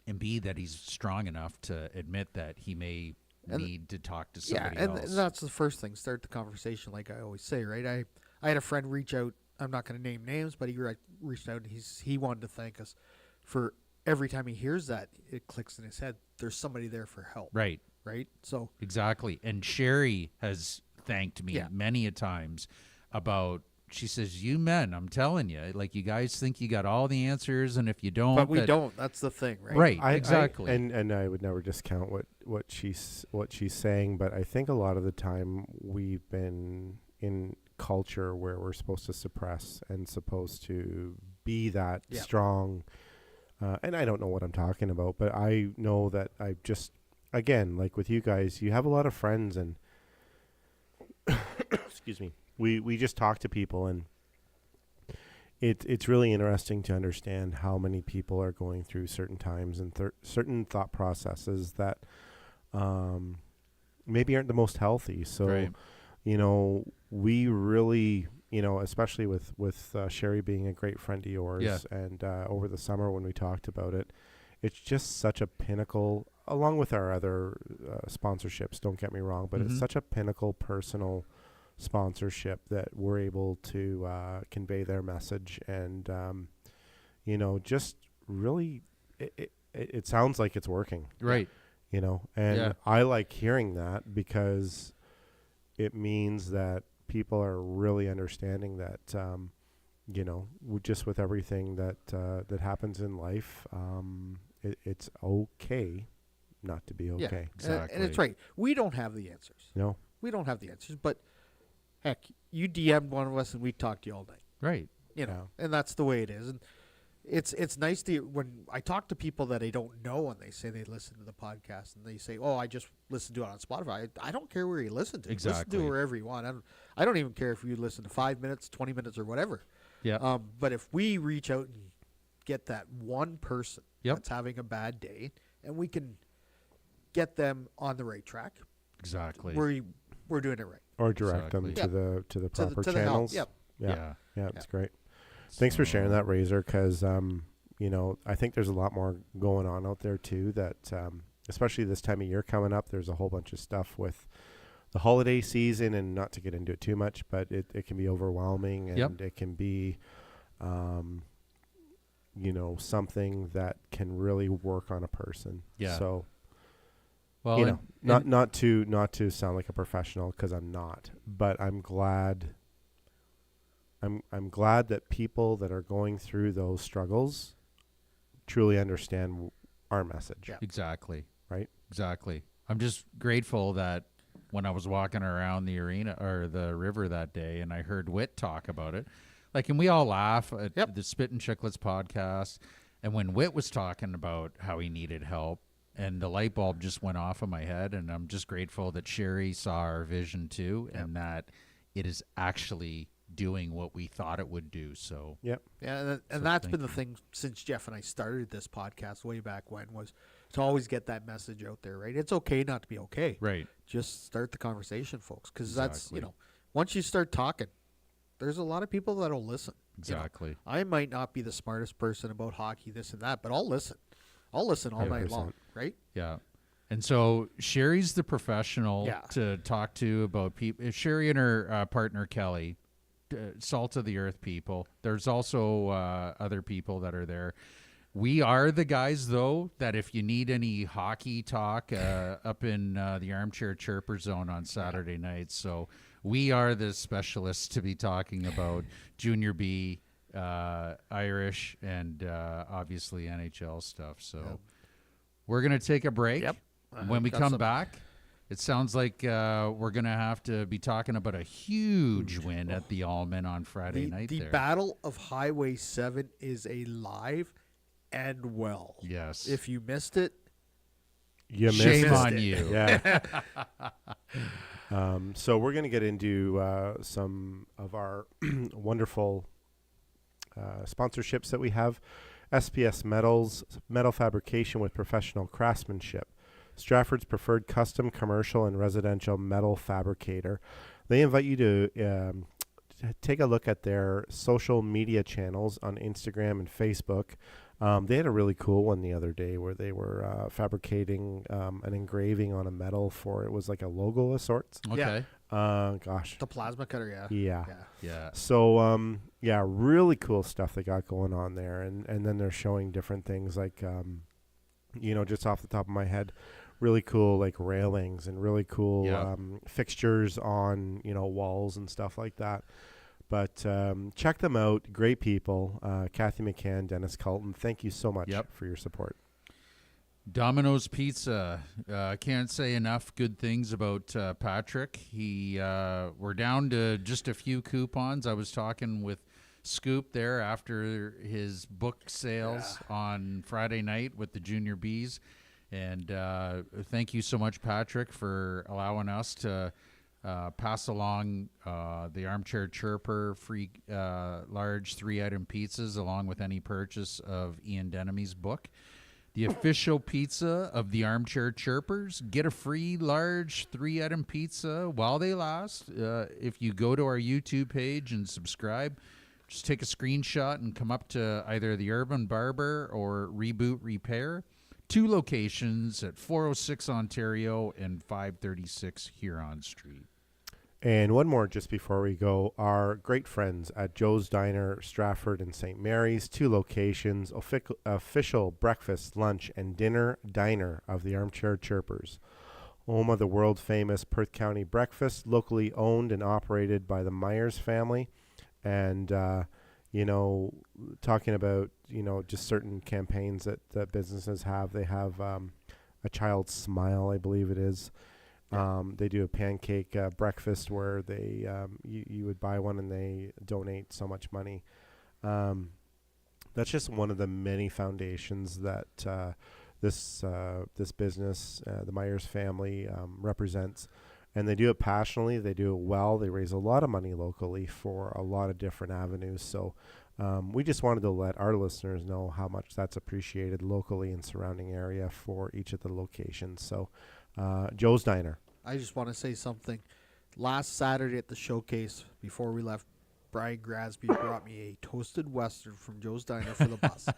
and B, that he's strong enough to admit that he may need to talk to somebody and else. that's the first thing. Start the conversation, like I always say, right? I had a friend reach out. I'm not going to name names, but he reached out, and he wanted to thank us for every time he hears that, it clicks in his head. There's somebody there for help. Right. So Exactly. And Sherry has thanked me many a times about, she says, you men, I'm telling you, you guys think you got all the answers, and if you don't, but we don't. That's the thing, right? Right. Exactly. And I would never discount what she's saying, but I think a lot of the time we've been in culture where we're supposed to suppress and supposed to be that strong. And I don't know what I'm talking about, but I know that I just, again, like with you guys, you have a lot of friends, and excuse me, we just talk to people, and it's really interesting to understand how many people are going through certain times and certain thought processes that maybe aren't the most healthy. So, Right. We really, especially with Sherry being a great friend of yours, Yeah. and over the summer when we talked about it, it's just such a pinnacle along with our other sponsorships, don't get me wrong, but it's such a pinnacle personal sponsorship that we're able to convey their message and, just really, it sounds like it's working. Right. And I like hearing that because it means that people are really understanding that, just with everything that happens in life, it's okay not to be okay. Yeah, Exactly. and it's right. We don't have the answers. No. We don't have the answers, but heck, you DM'd one of us and we talked to you all night. Right. And that's the way it is. And it's nice to when I talk to people that I don't know and they say they listen to the podcast and they say, "Oh, I just listened to it on Spotify." I don't care where you listen to. Exactly. Listen to it wherever you want. I don't even care if you listen to 5 minutes, 20 minutes, or whatever. Yeah. But if we reach out and get that one person Yep. that's having a bad day, and we can get them on the right track, Exactly. we're doing it right. Or direct Exactly. them to the proper to the help. channels. Yep. Yeah, Yeah. it's great. Thanks for sharing that, Razor, because, I think there's a lot more going on out there, too, that especially this time of year coming up, there's a whole bunch of stuff with the holiday season, and not to get into it too much, but it can be overwhelming, and it can be, something that can really work on a person. Yeah. So, Well, not to sound like a professional, because I'm not, but I'm glad. I'm glad that people that are going through those struggles truly understand our message. Yeah. Exactly. Right? Exactly. I'm just grateful that when I was walking around the arena or the river that day and I heard Whit talk about it, and we all laugh at the Spit and Chicklets podcast. And when Whit was talking about how he needed help, and the light bulb just went off in my head, and I'm just grateful that Sherry saw our vision too, and that it is actually doing what we thought it would do. So Yeah, and So that's thank been the you. thing since Jeff and I started this podcast way back when, was to always get that message out there, right? It's okay not to be okay. right. Just start the conversation, folks, because that's, Exactly. once you start talking, there's a lot of people that'll listen. Exactly. I might not be the smartest person about hockey, this and that, but I'll listen. I'll listen all night 100%. long, right? Yeah. And so Sherry's the professional Yeah. to talk to about people. Sherry and her partner, Kelly, salt of the earth people. There's also other people that are there. We are the guys, though, that if you need any hockey talk up in the Armchair Chirper zone on Saturday nights. So we are the specialists to be talking about Junior B, Irish, and obviously NHL stuff. So we're going to take a break. Yep. When we Got come some- back, it sounds like we're going to have to be talking about a huge win at the Allman on Friday night The there. Battle of Highway 7 is alive and well. Yes. If you missed it, You Shame missed on it. you. Yeah. So we're going to get into some of our wonderful sponsorships that we have. SBS Metals, metal fabrication with professional craftsmanship. Stratford's preferred custom, commercial, and residential metal fabricator. They invite you to take a look at their social media channels on Instagram and Facebook. They had a really cool one the other day where they were fabricating an engraving on a metal it was like a logo of sorts. Okay. Gosh. the plasma cutter, yeah. Yeah. Yeah. So, really cool stuff they got going on there. And then they're showing different things like, just off the top of my head, really cool like railings and really cool Yeah. fixtures on, walls and stuff like that. But check them out. Great people. Kathy McCann, Dennis Culton. Thank you so much for your support. Domino's Pizza. Can't say enough good things about Patrick. We're down to just a few coupons. I was talking with Scoop there after his book sales on Friday night with the Junior Bees. And thank you so much, Patrick, for allowing us to pass along the Armchair Chirper free large 3-item pizzas along with any purchase of Ian Denomy's book. The official pizza of the Armchair Chirpers. Get a free large 3-item pizza while they last. If you go to our YouTube page and subscribe, just take a screenshot and come up to either the Urban Barber or Reboot Repair. 2 locations at 406 Ontario and 536 Huron Street. And one more just before we go. Our great friends at Joe's Diner, Stratford and St. Mary's, 2 locations, official breakfast, lunch, and dinner diner of the Armchair Chirpers. Home of the world-famous Perth County breakfast, locally owned and operated by the Myers family. And, talking about, just certain campaigns that businesses have. They have a child's smile, I believe it is. They do a pancake breakfast where they you would buy one and they donate so much money. That's just one of the many foundations that this business, the Myers family, represents. And they do it passionately. They do it well. They raise a lot of money locally for a lot of different avenues. So we just wanted to let our listeners know how much that's appreciated locally and surrounding area for each of the locations. So Joe's Diner. I just want to say something. Last Saturday at the showcase, before we left, Brian Grasby brought me a toasted Western from Joe's Diner for the bus.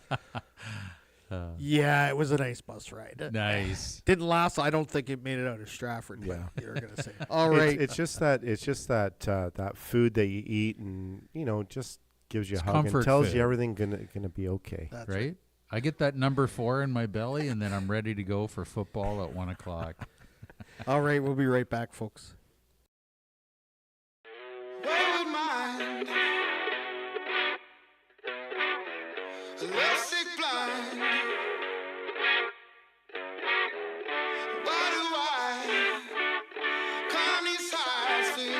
Yeah, it was a nice bus ride. Nice. Didn't last. I don't think it made it out of Stratford. Yeah. But you're gonna say, all right. It's just that that food that you eat and just gives you It's a hug and comfort tells food. you everything gonna be okay. That's Right? I get that number 4 in my belly, and then I'm ready to go for football at 1 o'clock. All right, we'll be right back, folks. Wayward mind, lovesick blind. Why do I climb these heights for you?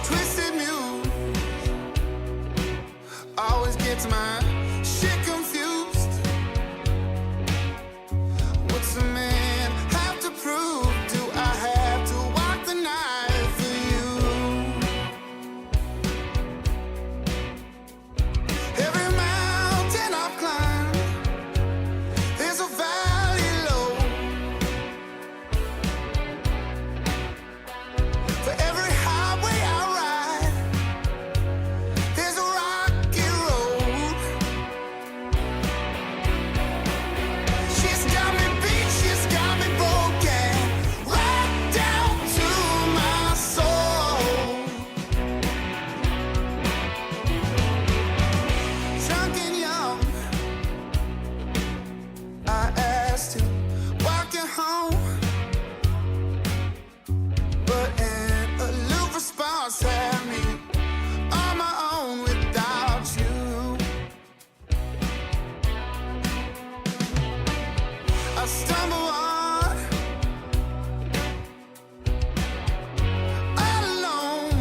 Twisted mule always gets my shit confused. What's a man have to prove? Do I have to walk the knife for you? Every mountain I've climbed, there's a valley low. For every highway I ride, there's a rocky road. She's got me beat, she's got me broken, right down to my soul. Drunk and young, I asked to walk you home, but an aloof response had me on my own without you. I stumble on, all alone,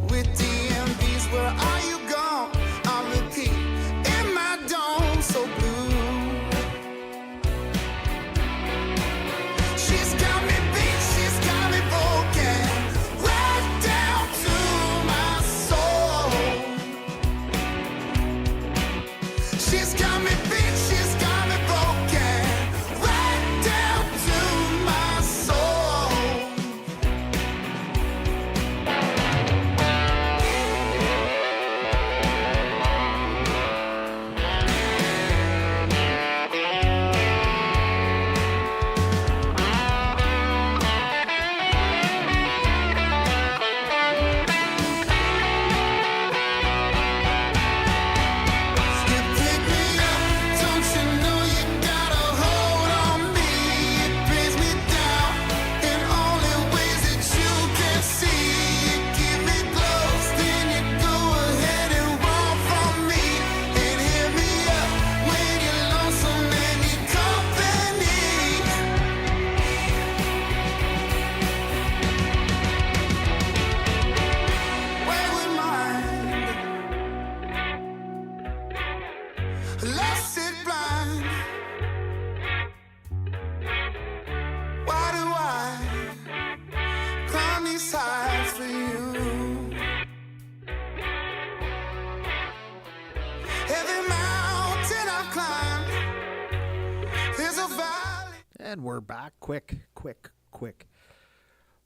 with DMVs. Where are you gone? On repeat in my dome, so blue. She's got me beat, she's got me broken, right down to my soul. She's got me beat, she's got me broken, right down to my soul. You pick me up, don't you know you got a hold on me? It brings me down in only ways that you can see. You keep me close, then you go ahead and run from me. And hit me up when you're lonesome and need company. Wayward mind, lost it blind. Why do I climb these heights for you? Every mountain I've climbed, there's a valley. And we're back. Quick.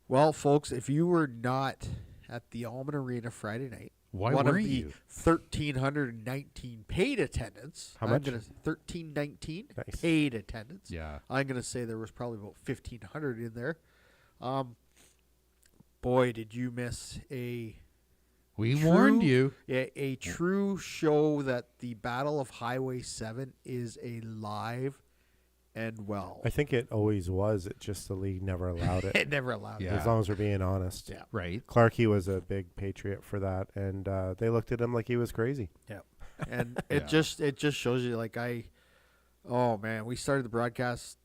Well, folks, if you were not at the Almond Arena Friday night, Why one of weren't the you? 1,319 paid attendants. How much? 1,319 Nice. paid attendants. Yeah. I'm going to say there was probably about 1,500 in there. Boy, did you miss a We warned you. a true show that the Battle of Highway 7 is alive and well. I think it always was. It just the league never allowed it. It never allowed Yeah. As long as we're being honest. Yeah. Right. Clarkey was a big patriot for that, and they looked at him like he was crazy. Yeah. And Yeah. it just shows you oh man, we started the broadcast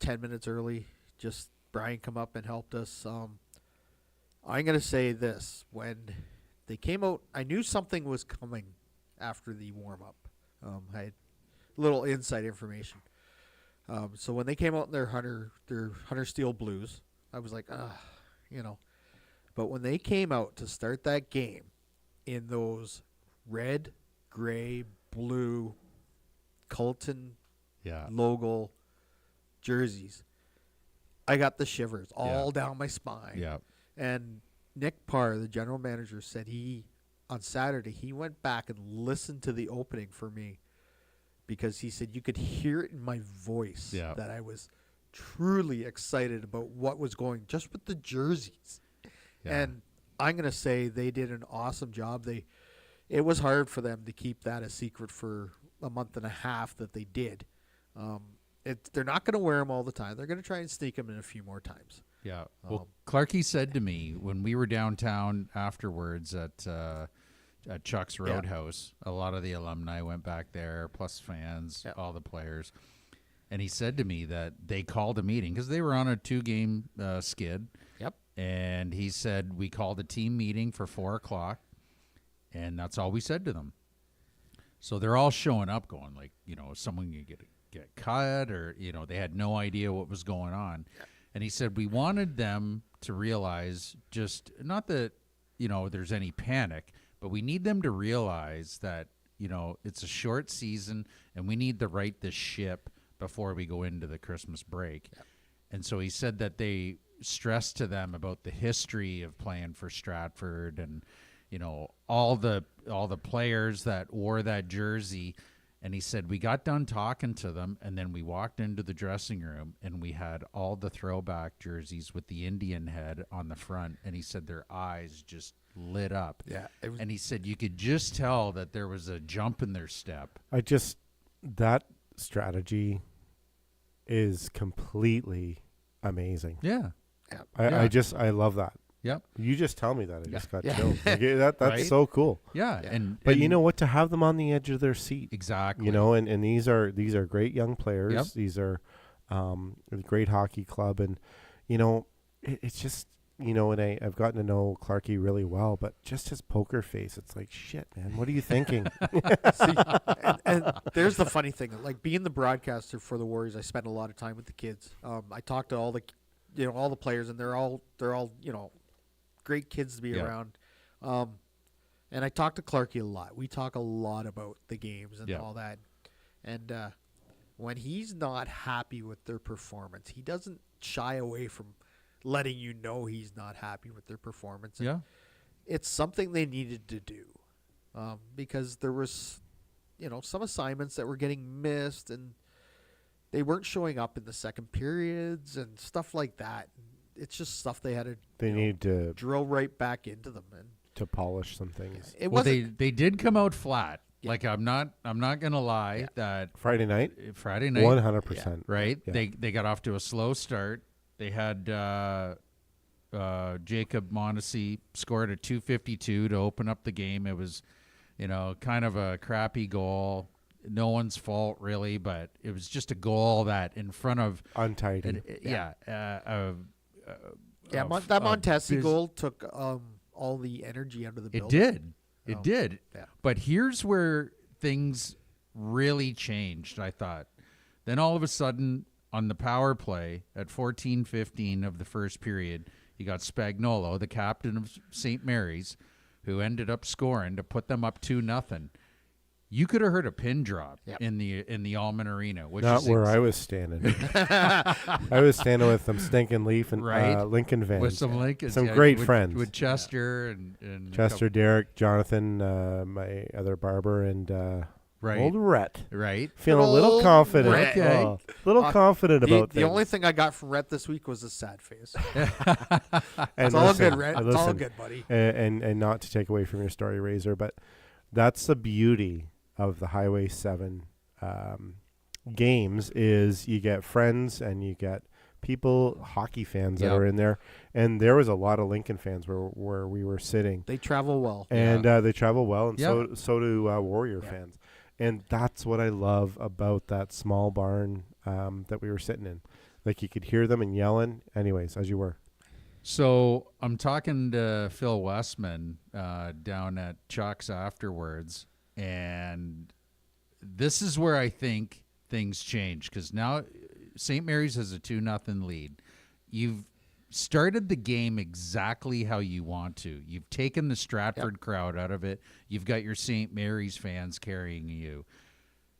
10 minutes early. Just Brian come up and helped us. I'm going to say this. When they came out, I knew something was coming after the warm-up. I had little inside information. So when they came out in their Hunter Steel Blues, I was like, But when they came out to start that game in those red, gray, blue Colton Yeah. logo jerseys, I got the shivers all down my spine. Yeah. And Nick Parr, the general manager, said on Saturday, he went back and listened to the opening for me because he said you could hear it in my voice that I was truly excited about what was going just with the jerseys. Yeah. And I'm going to say they did an awesome job. It was hard for them to keep that a secret for a month and a half that they did. They're not going to wear them all the time. They're going to try and sneak them in a few more times. Yeah. Well, Clarkey said to me when we were downtown afterwards at Chuck's Roadhouse, a lot of the alumni went back there, plus fans, all the players. And he said to me that they called a meeting because they were on a 2-game skid. Yep. And he said, we called a team meeting for 4:00, and that's all we said to them. So they're all showing up going like, is someone going to get cut or, they had no idea what was going on. Yeah. And he said, we wanted them to realize just not that, there's any panic, but we need them to realize that, it's a short season and we need to right this ship before we go into the Christmas break. Yeah. And so he said that they stressed to them about the history of playing for Stratford and, all the players that wore that jersey. And he said, we got done talking to them, and then we walked into the dressing room, and we had all the throwback jerseys with the Indian head on the front. And he said their eyes just lit up. Yeah. And he said you could just tell that there was a jump in their step. That strategy is completely amazing. Yeah. I love that. Yep. You just tell me that. I just got Yeah. chills. That's Right? so cool. Yeah. But you know what? To have them on the edge of their seat. Exactly. And these are great young players. Yep. These are a great hockey club. And, it's just, and I've gotten to know Clarkey really well, but just his poker face, it's like, shit, man, what are you thinking? See, and there's the funny thing. Like being the broadcaster for the Warriors, I spend a lot of time with the kids. I talk to all the players, and they're all great kids to be around. And I talk to Clarkey a lot. We talk a lot about the games and all that. And when he's not happy with their performance, he doesn't shy away from letting you know he's not happy with their performance. And it's something they needed to do because there was, some assignments that were getting missed, and they weren't showing up in the second periods and stuff like that. It's just stuff they had to Need to drill right back into them, and to polish some things. it Well, wasn't. they did come out flat. Yeah. Like I'm not gonna lie that Friday night, 100%. right? Yeah. They got off to a slow start. They had Jacob Mondesi scored a 252 to open up the game. It was, kind of a crappy goal. No one's fault really, but it was just a goal that in front of Untidy. That Montesi goal took all the energy out of the building. It did. Yeah. But here's where things really changed, I thought. Then all of a sudden, on the power play at 14:15 of the first period, you got Spagnuolo, the captain of St. Mary's, who ended up scoring to put them up 2-0. You could have heard a pin drop Yep. in the Allman Arena, which Not is where I was standing. I was standing with some stinking Leaf and Right. Lincoln vans. with some Lincolns, Some great with, friends. with Chester and a Chester, Derek, Jonathan, my other barber, and Right. old Rhett. right. Feeling a little Old confident. Rhett. Oh, little confident about The things. only thing I got from Rhett this week was a sad face. And It's all listen, good, Rhett. It's all listen, good, buddy. and not to take away from your story, Razor, but that's the beauty of the Highway 7 games is you get friends and you get people, hockey fans that Yep. are in there. And there was a lot of Lincoln fans where we were sitting. They travel well. And they travel well, and Yep. so do Warrior fans. And that's what I love about that small barn that we were sitting in. Like, you could hear them and yelling. Anyways, as you were. So I'm talking to Phil Westman down at Chuck's afterwards, and this is where I think things change, because now St. Mary's has a 2-0 lead. You've started the game exactly how you want to. You've taken the Stratford crowd out of it. You've got your St. Mary's fans carrying you.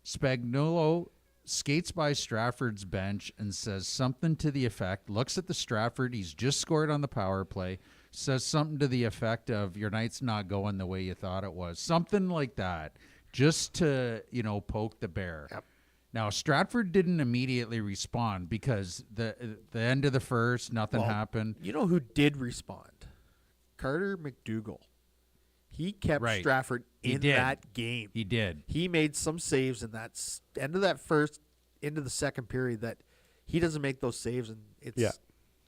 Spagnuolo skates by Stratford's bench and says something to the effect, looks at the Stratford, he's just scored on the power play, says something to the effect of, your night's not going the way you thought it was. Something like that, just to, poke the bear. Yep. Now, Stratford didn't immediately respond because the end of the first, nothing happened. You know who did respond? Carter McDougall. He kept Right. Stratford He in did. that game. He did. He made some saves in that end of that first, into the second period that he doesn't make those saves, and it's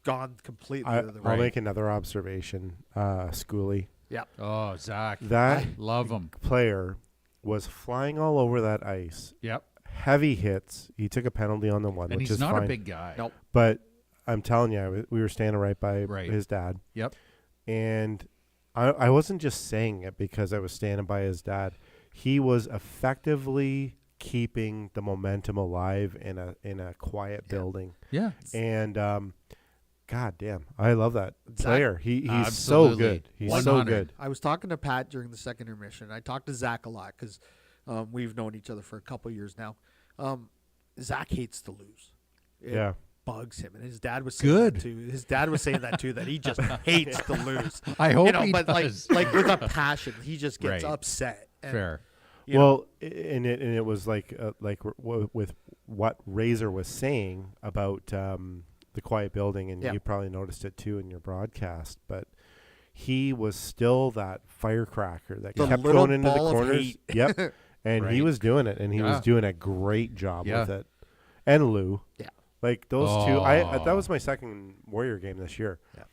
gone completely the other way. I'll make another observation. Schoolie. Yeah. Oh, Zach. That Love him. player was flying all over that ice. Yep. Heavy hits. He took a penalty on the one, And which he's is not fine. a big guy. Nope. But I'm telling you, we were standing right by Right. his dad. Yep. And I wasn't just saying it because I was standing by his dad. He was effectively keeping the momentum alive in a quiet building. Yeah. And God damn, I love that Zach- player. He's so Absolutely. good. He's 100. so good. I was talking to Pat during the second intermission. I talked to Zach a lot because we've known each other for a couple years now. Zach hates to lose. It Yeah. bugs him, and his dad was saying Good. that too. His dad was saying that too, that he just hates to lose. I hope but he like does. with a passion, he just gets Right. upset. And, Fair. you know, And it was like with what Razor was saying about the quiet building, and Yeah. you probably noticed it too in your broadcast, but he was still that firecracker that The kept little going into the ball of corners. hate. Yep. And he Right. was doing it, and he was Yeah. doing a great job Yeah. with it. And Lou. Yeah. Like those two, that Oh. was my second Warrior game this year. Yeah.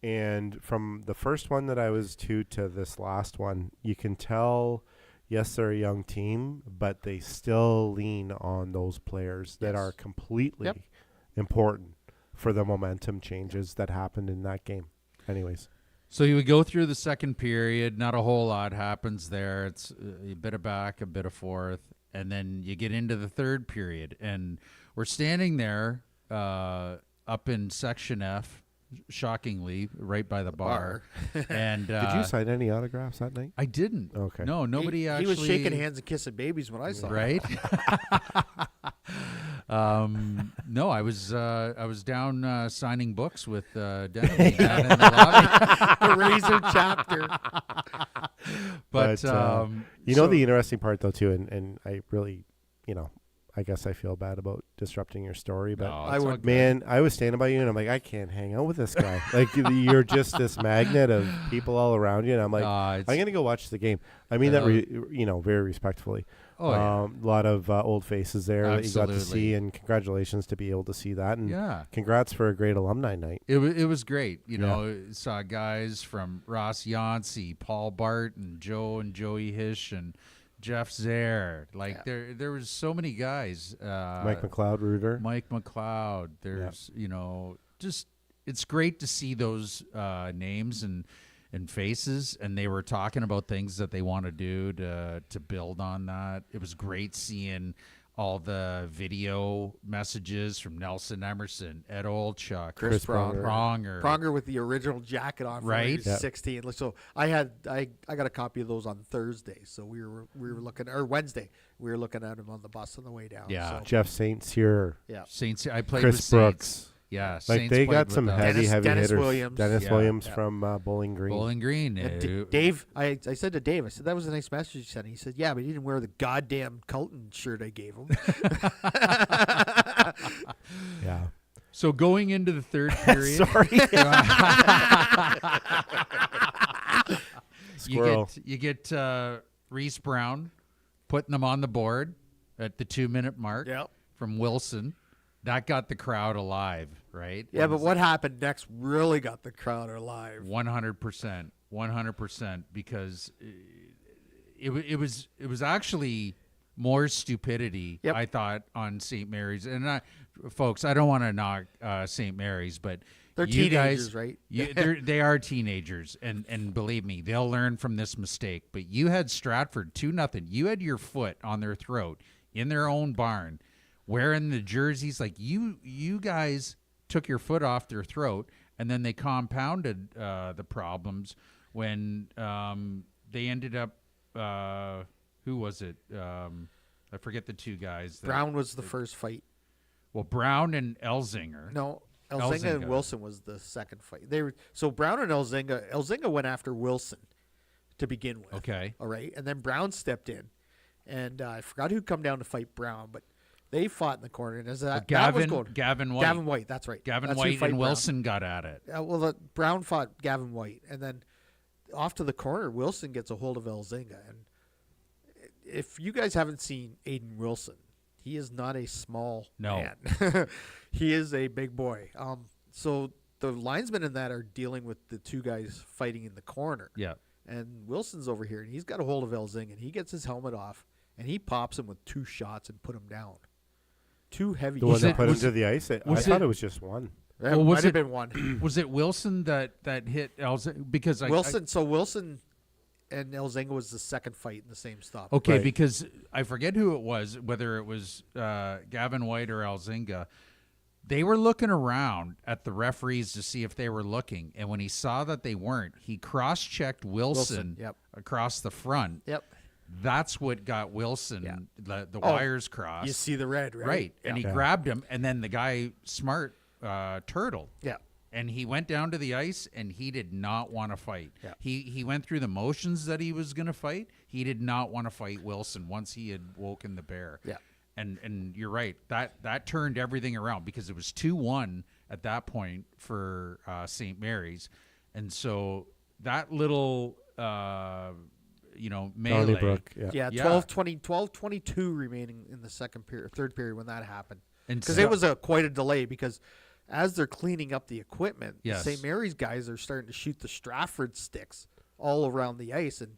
And from the first one that I was to this last one, you can tell, yes, they're a young team, but they still lean on those players that Yes. are completely Yep. important for the momentum changes that happened in that game. Anyways. So you would go through the second period. Not a whole lot happens there. It's a bit of back, a bit of forth. And then you get into the third period. And we're standing there up in Section F, shockingly, right by the bar. And Did you sign any autographs that night? I didn't. Okay. No, nobody he actually. was shaking hands and kissing babies when I saw him. Right? No, I was down signing books with Denny down in the lobby. The Razor chapter. But you know the interesting part though too, and I really, I guess I feel bad about disrupting your story, but No, I it's would- all good. man, I was standing by you and I'm like, I can't hang out with this guy. Like you're just this magnet of people all around you, and I'm like, it's- I'm gonna go watch the game. I mean that very respectfully. Oh, yeah. A lot of old faces there that you got to Absolutely. see, and congratulations to be able to see that, and Yeah. congrats for a great alumni night. It was great. Saw guys from Ross Yancey, Paul Barton, Joe and Joey Hish, and Jeff Zaire. Like there was so many guys. Mike McLeod, Reuter. Mike McLeod. There's just it's great to see those names and faces, and they were talking about things that they want to do to build on that. It was great seeing all the video messages from Nelson Emerson, Ed Olchuk, Chris Pronger. Pronger with the original jacket on, from when he Right? was Yep. 16. So I got a copy of those on Thursday. So we were looking, or Wednesday, we were looking at him on the bus on the way down. Yeah. So, Jeff St. Cyr, yeah. Saints. I played Chris with Brooks. Saints. Yeah, Like Saints they played got with some us. heavy Dennis hitters. Williams. Dennis Yeah. Williams Yeah. from Bowling Green. Bowling Green. And Dave, I said to Dave, I said, that was a nice message you sent. He said, yeah, but he didn't wear the goddamn Colton shirt I gave him. Yeah. So going into the third period, Sorry. Squirrel. you get Reese Brown putting them on the board at the 2-minute mark Yep. from Wilson. That got the crowd alive, right? Yeah, but what happened next really got the crowd alive. 100%, because it was actually more stupidity. Yep. I thought on St. Mary's, and folks, I don't want to knock St. Mary's, but They're you teenagers, guys, right? they are teenagers, and believe me, they'll learn from this mistake. But you had Stratford 2-0. You had your foot on their throat in their own barn, wearing the jerseys. Like you guys took your foot off their throat, and then they compounded the problems when they ended up. Who was it? I forget the two guys. Brown was the first fight. Well, Brown and Elzinger. No, Elzinga and Elzinga. Wilson was the second fight. So Brown and Elzinga went after Wilson to begin with. Okay. All right, and then Brown stepped in, and I forgot who come down to fight Brown, but they fought in the corner. And as that was going, Gavin White. Gavin White, that's right. Gavin That's who White fight and Brown. Wilson got at it. Brown fought Gavin White, and then off to the corner, Wilson gets a hold of Elzinga. And if you guys haven't seen Aiden Wilson, he is not a small man. He is a big boy. So the linesmen in that are dealing with the two guys fighting in the corner. Yeah. And Wilson's over here, and he's got a hold of Elzinga, and he gets his helmet off, and he pops him with 2 shots and put him down. 2 heavy The one shots. that put him to the ice. I thought it was just one. That Well, was might have it- been one. Was it Wilson that hit Elzinger? Because Wilson and Elzinga was the second fight in the same stop. Okay, Right. because I forget who it was, whether it was Gavin White or Elzinga. They were looking around at the referees to see if they were looking, and when he saw that they weren't, he cross-checked Wilson, Yep. across the front. Yep. That's what got Wilson Yeah. the Oh, wires crossed. You see the red, right? Right, and he Yeah. grabbed him, and then the guy, smart, turtle. Yeah. And he went down to the ice, and he did not want to fight. Yeah. He went through the motions that he was going to fight. He did not want to fight Wilson once he had woken the bear. Yeah. And you're right. That turned everything around because it was 2-1 at that point for St. Mary's. And so that little, melee. Donnybrook. Yeah. Yeah, Yeah. 12-22 remaining in the third period when that happened. And Because so- it was quite a delay because as they're cleaning up the equipment, Yes. St. Mary's guys are starting to shoot the Stratford sticks all around the ice. And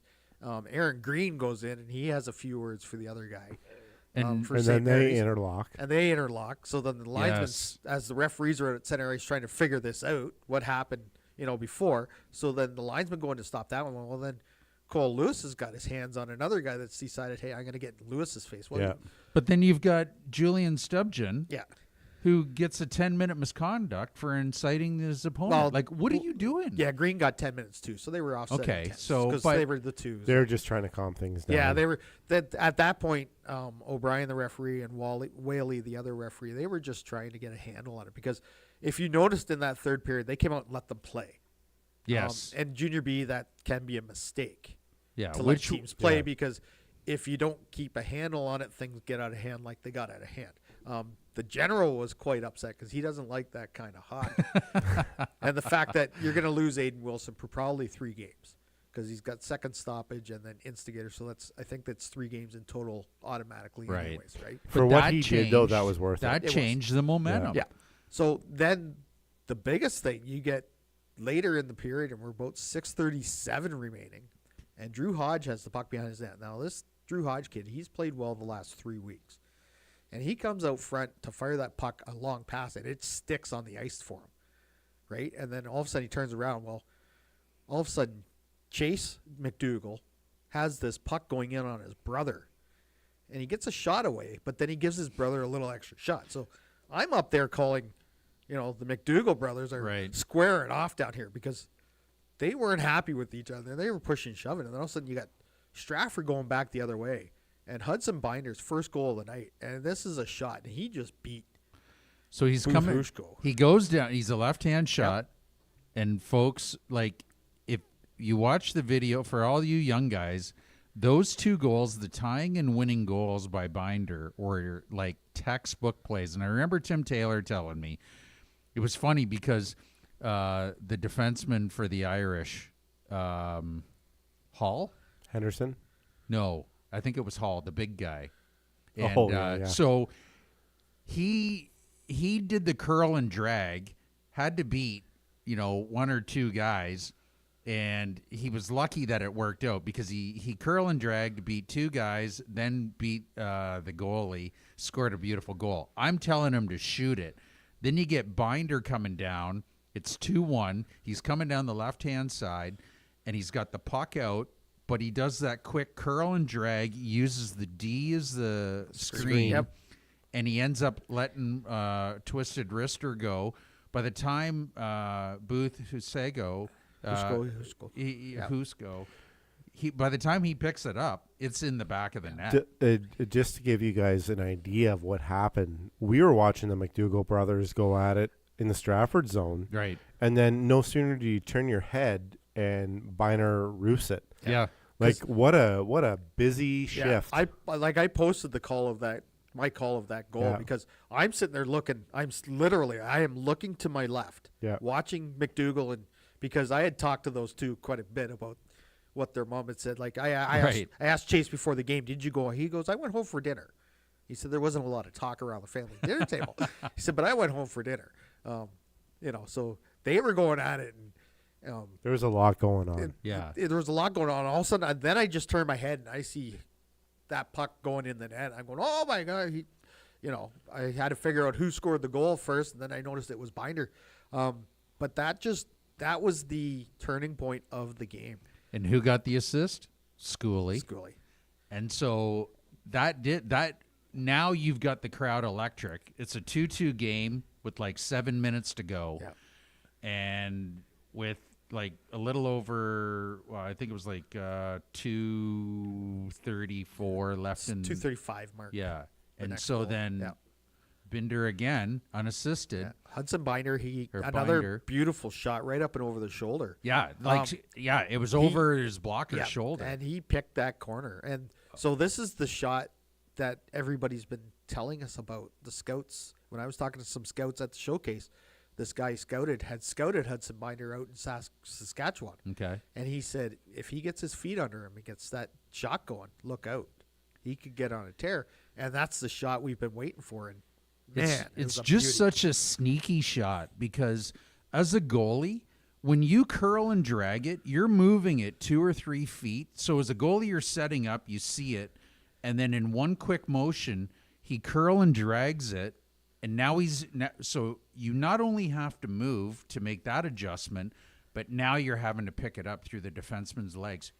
Aaron Green goes in, and he has a few words for the other guy. And- for And St. then they Mary's. interlock. And they interlock. So then the linesmen, Yes. as the referees are at center ice trying to figure this out, what happened, before. So then the linesman going to stop that one. Well, then Cole Lewis has got his hands on another guy that's decided, hey, I'm going to get in Lewis's face. Well, Yeah. But then you've got Julian Stubgen, Yeah. who gets a 10-minute misconduct for inciting his opponent. Well, like, what are you doing? Yeah, Green got 10 minutes too, so they were offset. Okay, so, because but- they were the twos. They're just trying to calm things down. Yeah, they were. At that point, O'Brien, the referee, and Whaley, the other referee, they were just trying to get a handle on it. Because if you noticed in that third period, they came out and let them play. Yes. And Junior B, that can be a mistake yeah. to let Which teams play yeah. because if you don't keep a handle on it, things get out of hand like they got out of hand. The general was quite upset because he doesn't like that kind of hot. And the fact that you're going to lose Aiden Wilson for probably 3 games because he's got second stoppage and then instigator. So I think that's 3 games in total automatically Right. anyways, right? For But what that he did, though, that changed- was worth that it. was. changed the momentum. Yeah. So then the biggest thing you get later in the period, and we're about 6:37 remaining, and Drew Hodge has the puck behind his net. Now this Drew Hodge kid, he's played well the last 3 weeks, and he comes out front to fire that puck a long pass, and it sticks on the ice for him, right? And then all of a sudden he turns around. Well, all of a sudden Chase McDougall has this puck going in on his brother. and he gets a shot away, but then he gives his brother a little extra shot. So I'm up there calling, the McDougall brothers are squaring off down here because they weren't happy with each other. They were pushing and shoving, and then all of a sudden you got Stratford going back the other way, and Hudson Binder's first goal of the night, and this is a shot, and he just beat. So he's coming. He goes down. He's a left-hand shot, and folks, if you watch the video, for all you young guys, those two goals, the tying and winning goals by Binder, were like textbook plays. And I remember Tim Taylor telling me, it was funny because the defenseman for the Irish, Hall? Henderson? No, I think it was Hall, the big guy. And, so he did the curl and drag, had to beat, one or two guys, and he was lucky that it worked out because he curl and dragged, beat two guys, then beat the goalie, scored a beautiful goal. I'm telling him to shoot it. Then you get Binder coming down. It's 2-1. He's coming down the left-hand side, and he's got the puck out, but he does that quick curl and drag, uses the D as the screen. Yep. And he ends up letting Twisted Wrister go. By the time Booth Husego, Husko, by the time he picks it up, it's in the back of the net. Just to give you guys an idea of what happened, we were watching the McDougall brothers go at it in the Stratford zone. Right. And then no sooner do you turn your head and Biner roofs it. Yeah. What a busy shift. I posted my call of that goal because I'm sitting there looking. I am looking to my left, watching McDougall, and because I had talked to those two quite a bit about what their mom had said. Like I asked Chase before the game, "Did you go?" He goes, "I went home for dinner." He said there wasn't a lot of talk around the family dinner table. He said, "But I went home for dinner." So they were going at it, and there was a lot going on. There was a lot going on. All of a sudden, then I just turn my head and I see that puck going in the net. I'm going, oh my God! I had to figure out who scored the goal first, and then I noticed it was Binder. But that was the turning point of the game. And who got the assist? Schoolie. And so that. Now you've got the crowd electric. It's a 2-2 game with 7 minutes to go, and with a little over, I think it was 2:34 left in 2:35 mark. Yeah, and so goal. Then Binder again unassisted. Yeah. Hudson Binder, another beautiful shot right up and over the shoulder. Yeah, it was over his blocker's shoulder, and he picked that corner. And so this is the shot that everybody's been telling us about. The scouts, when I was talking to some scouts at the showcase, this guy had scouted Hudson Binder out in Saskatchewan. Okay. And he said if he gets his feet under him and gets that shot going, look out. He could get on a tear. And that's the shot we've been waiting for. And man, it's just such a sneaky shot because as a goalie, when you curl and drag it, you're moving it 2 or 3 feet. So as a goalie, you're setting up, you see it, and then in one quick motion, he curl and drags it, and now so you not only have to move to make that adjustment, but now you're having to pick it up through the defenseman's legs.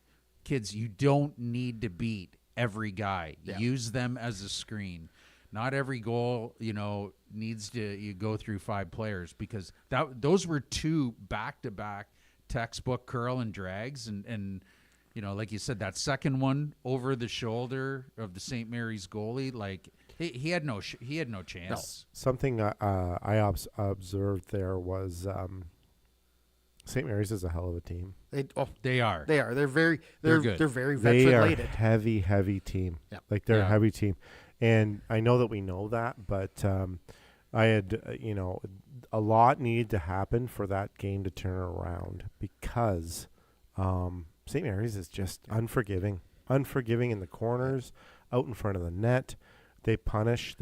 Kids, you don't need to beat every guy. Yeah. Use them as a screen. Not every goal, needs to go through 5 players because those were 2 back-to-back textbook curl and drags, and like you said, that second one over the shoulder of the St. Mary's goalie, he had no chance. No. Something I observed there was St. Mary's is a hell of a team. They are. They're very good. They're very They are veteran-lated. heavy team. Yeah. They're a heavy team. And I know that we know that, but I had, a lot needed to happen for that game to turn around because St. Mary's is just unforgiving in the corners, out in front of the net. They punish.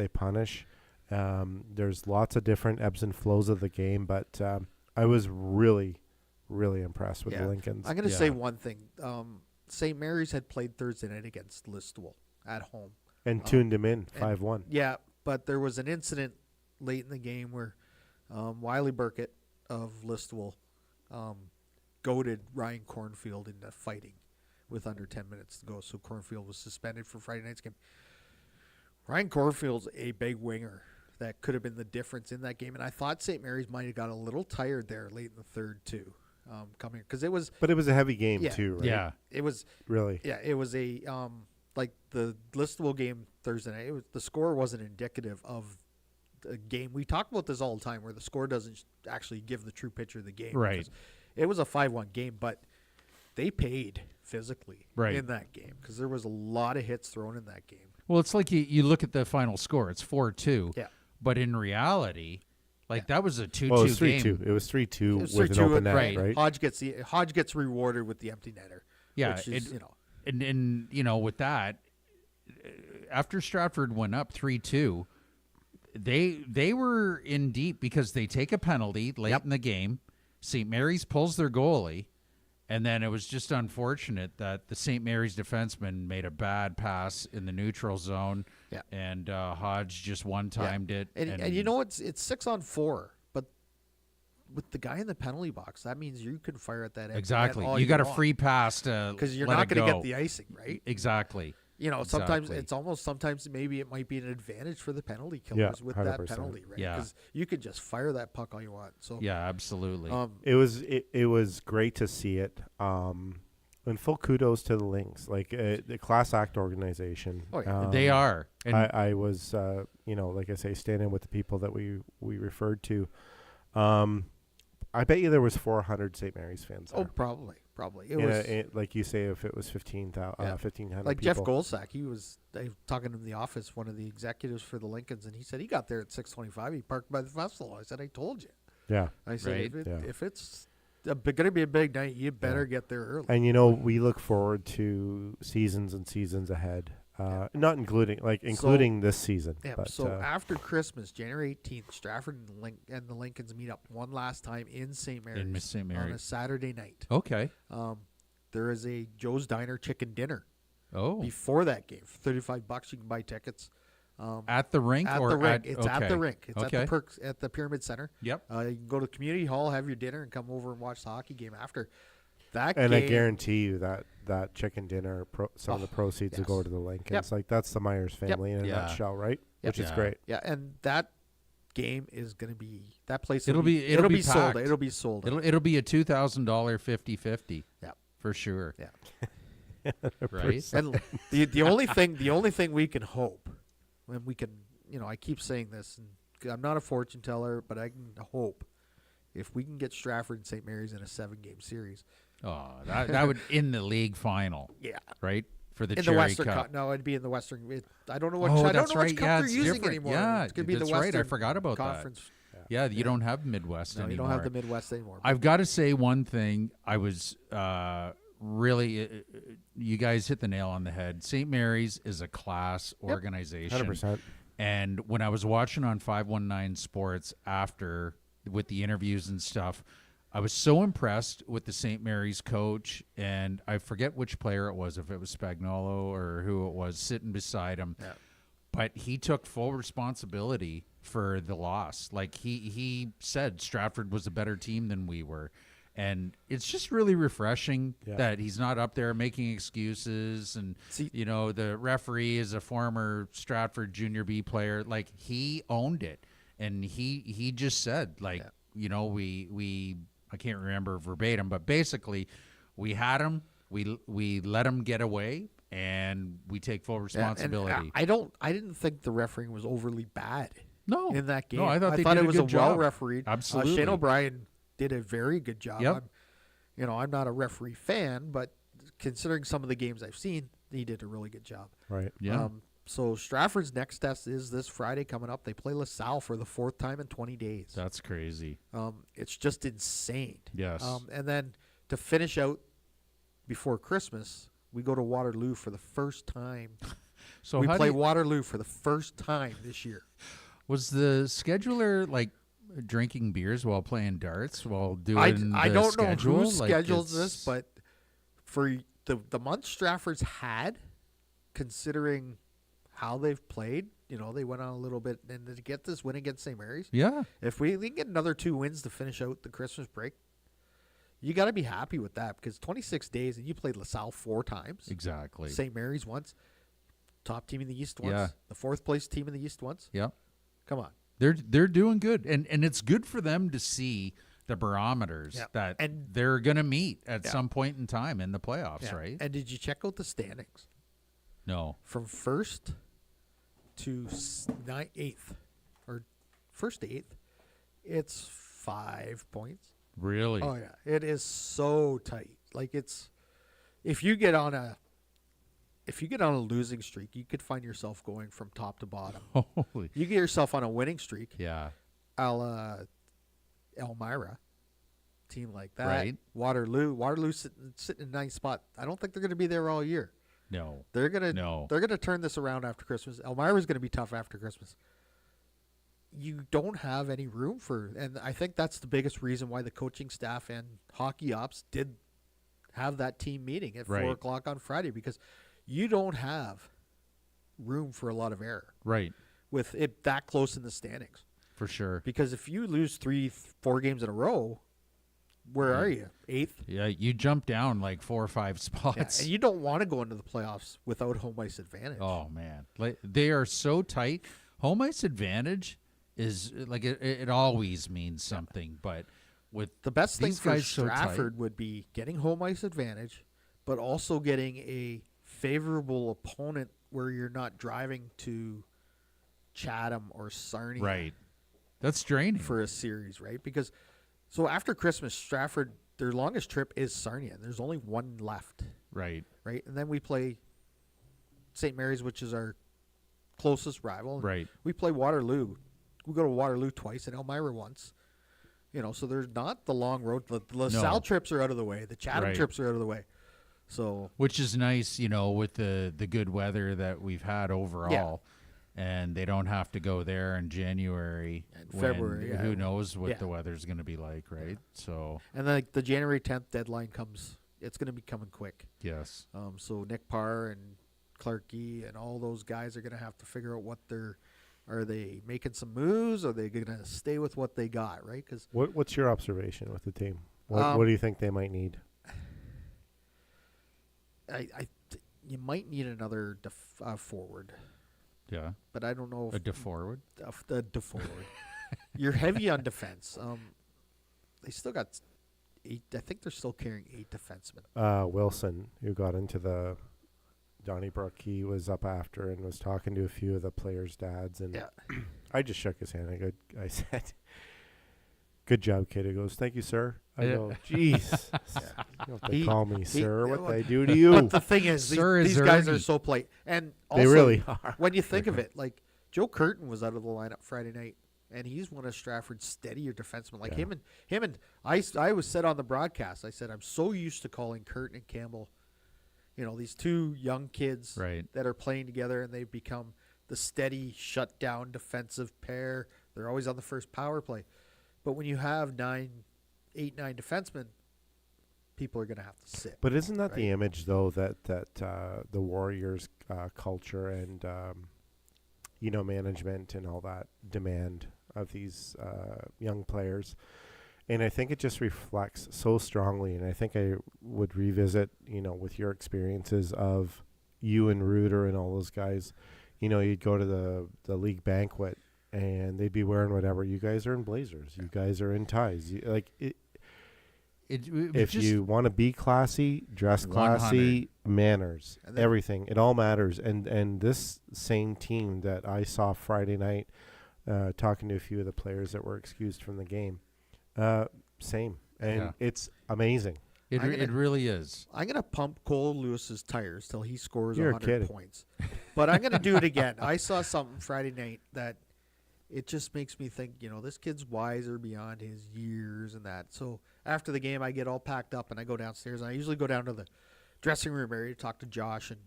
There's lots of different ebbs and flows of the game, but I was really, really impressed with the Lincolns. I'm going to say one thing. St. Mary's had played Thursday night against Listowel at home. And tuned him in 5-1. Yeah, but there was an incident late in the game where Wiley Burkett of Listowel goaded Ryan Cornfield into fighting with under 10 minutes to go. So Cornfield was suspended for Friday night's game. Ryan Corfield's a big winger that could have been the difference in that game. And I thought St. Mary's might have got a little tired there late in the third, too, coming because it was. But it was a heavy game, Yeah. too, right? Yeah. It was. Really? Yeah, it was a like the listable game Thursday night. The score wasn't indicative of the game. We talk about this all the time, where the score doesn't actually give the true picture of the game. Right. because It was a 5-1 game, but they paid physically Right. in that game because there was a lot of hits thrown in that game. Well, it's like you look at the final score. It's 4-2. Yeah. But in reality, that was a 2-2 Well, it was game. 3-2. It was 3-2 It was with an 3-2 open net, right. right? Hodge gets rewarded with the empty netter. Yeah, which is, And with that, after Stratford went up 3-2, they were in deep because they take a penalty late in the game. St. Mary's pulls their goalie, and then it was just unfortunate that the St. Mary's defenseman made a bad pass in the neutral zone, and Hodge just one-timed it. And it's 6-on-4, but with the guy in the penalty box, that means you can fire at that empty net exactly. all You got a want. free pass to because you're let not it going to go. get the icing, right? Exactly. Sometimes Exactly. sometimes maybe it might be an advantage for the penalty killers with that 100%. penalty, right? Yeah. Because you could just fire that puck all you want. So Yeah, absolutely. It was great to see it. And full kudos to the Links, like the class act organization. Oh, yeah. They are. And I was, like I say, standing with the people that we referred to. I bet you there was 400 St. Mary's fans there. Oh, probably. It was Like you say, if it was 1,500 like people. Jeff Golsack. He was talking in the office, one of the executives for the Lincolns, and he said he got there at 6:25. He parked by the festival. I said, I told you. Yeah. I said, Right. if it's going to be a big night, you better get there early. And, we look forward to seasons and seasons ahead. Not including this season. Yeah. But, So after Christmas, January 18th, Stratford and the Lincolns meet up one last time in St. Mary's, St. on Mary's. a Saturday night. Okay. There is a Joe's Diner chicken dinner Oh. before that game. For $35, you can buy tickets. At the rink At or the rink. It's okay. at the rink. It's okay. at the Pyramid Center. Yep. You can go to the community hall, have your dinner, and come over and watch the hockey game after. That and game, I guarantee you that chicken dinner, some of the proceeds will yes. go to the Lincolns. Yep. Like that's the Myers family in a Yeah. nutshell, right? Yep. Which is Yeah. great. Yeah, and that game is going to be that place. It'll be sold. packed. It'll be sold. It'll be a $2,000 50-50. Yeah. For sure. Yeah. Right. And the only thing we can hope, and we can, I keep saying this, and I'm not a fortune teller, but I can hope if we can get Stratford and St. Mary's in a 7-game series. Oh, that would in the league final. Yeah. right? For the In Cherry the Western Cup. Cup. No, it'd be in the Western. I don't know what. Oh, I don't that's know which right. cup Yeah, they're it's using different. anymore. Yeah, It's gonna be that's the right. Western I forgot about Conference. that. Yeah, you don't have Midwest No, anymore. you don't have the Midwest anymore. I've got to say one thing. I was really, you guys hit the nail on the head. St. Mary's is a class organization. 100%. And when I was watching on 519 Sports after with the interviews and stuff, I was so impressed with the St. Mary's coach, and I forget which player it was, if it was Spagnuolo or who it was sitting beside him. Yeah. But he took full responsibility for the loss. Like he said Stratford was a better team than we were. And it's just really refreshing that he's not up there making excuses. And, the referee is a former Stratford Junior B player. Like, he owned it. And he just said, like, we I can't remember verbatim, but basically we had him, we let him get away, and we take full responsibility. I didn't think the refereeing was overly bad. No. In that game. No, I thought they did it a was good a job. well refereed. Absolutely. Shane O'Brien did a very good job. Yep. I'm not a referee fan, but considering some of the games I've seen, he did a really good job. Right. Yeah. So Stratford's next test is this Friday coming up. They play LaSalle for the 4th time in 20 days. That's crazy. It's just insane. Yes. And then to finish out before Christmas, we go to Waterloo for the first time. So we how play do you- Waterloo for the first time this year. Was the scheduler like drinking beers while playing darts while doing I the don't schedule? know who Like, schedules it's- this, but for the month Stratford's had, considering how they've played, they went on a little bit, and to get this win against St. Mary's, yeah, if we can get another 2 wins to finish out the Christmas break, you got to be happy with that, because 26 days and you played LaSalle 4 times, exactly. St. Mary's once. top team in the East once, Yeah. the 4th place team in the East once. Yeah. Come on. They're doing good, and it's good for them to see the barometers Yeah. that And- they're going to meet at Yeah. some point in time in the playoffs, Yeah. right? And did you check out the standings No. from 1st to 8th, or 1st to 8th? It's 5 points. Really? Oh yeah, it is so tight. Like it's if you get on a losing streak, you could find yourself going from top to bottom. Holy. You get yourself on a winning streak, Yeah. Elmira, team like that. Right. Waterloo sitting in 9th spot. I don't think they're going to be there all year. No. They're gonna No. they're gonna turn this around after Christmas. Elmira's going to be tough after Christmas. You don't have any room and I think that's the biggest reason why the coaching staff and hockey ops did have that team meeting at Right. 4:00 on Friday, because you don't have room for a lot of error Right. with it that close in the standings. For sure. Because if you lose 4 games in a row, where are you? 8th? Yeah, you jump down like 4 or 5 Yeah, spots. and you don't want to go into the playoffs without home ice advantage. Oh man, like they are so tight. Home ice advantage is like it always means something, but with The best thing these for guys so tight- Stratford would be getting home ice advantage, but also getting a favorable opponent where you're not driving to Chatham or Sarnia right, that's draining. for a series, right? Because so after Christmas, Stratford, their longest trip is Sarnia. There's only one left, right, right? And then we play St. Mary's, which is our closest rival. and right, We play Waterloo. We go to Waterloo twice and Elmira once. So there's not the long road. The LaSalle trips are out of the way. The Chatham Right. trips are out of the way. So which is nice, with the good weather that we've had overall. And they don't have to go there in January And when February, yeah. Who knows what Yeah. the weather's going to be like, right? So and then the January 10th deadline comes. It's going to be coming quick. yes, So Nick Parr and Clarkey and all those guys are going to have to figure out are they making some moves? Or are they going to stay with what they got, right? Because What's your observation with the team? What do you think they might need? you might need another forward, yeah, but I don't know a if forward. the forward. You're heavy on defense. They still got 8. I think they're still carrying 8 defensemen. Wilson, who got into the Donnybrook, he was up after and was talking to a few of the players' dads, and Yeah. I just shook his hand. I said, "Good job, kid." He goes, "Thank you, sir." I Yeah. go, "Jeez, you don't have to He- call me he- sir. What well, they do to you?" But the thing is, Sir is these guys Ernie. are so polite. And They also, really are. when you think of it, like Joe Curtin was out of the lineup Friday night, and he's one of Stratford's steadier defensemen. Like Yeah. him and I was said on the broadcast. I said I'm so used to calling Curtin and Campbell, these two young kids Right. that are playing together, and they've become the steady, shut down defensive pair. They're always on the first power play. But when you have 9 defensemen, people are going to have to sit. But isn't that the Right. image, though, that the Warriors' culture and management and all that demand of these young players? And I think it just reflects so strongly. And I think I would revisit, with your experiences of you and Reuter and all those guys. You'd go to the league banquet and they'd be wearing whatever. You guys are in blazers. You guys are in ties. If just, you want to be classy, dress 100. classy, manners, And then- everything, it all matters. And this same team that I saw Friday night, talking to a few of the players that were excused from the game, same, and Yeah. it's amazing. it really is. I'm going to pump Cole Lewis's tires till he scores You're 100 kidding. points. But I'm going to do it again. I saw something Friday night that it just makes me think, this kid's wiser beyond his years and that. So after the game, I get all packed up and I go downstairs. And I usually go down to the dressing room area to talk to Josh and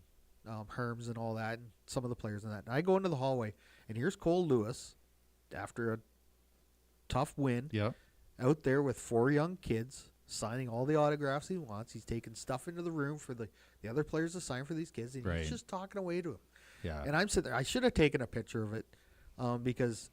Herms and all that and some of the players and that. And I go into the hallway, and here's Cole Lewis after a tough win Yep. out there with 4 young kids, signing all the autographs he wants. He's taking stuff into the room for the other players to sign for these kids, and Right. he's just talking away to him. Yeah. And I'm sitting there. I should have taken a picture of it because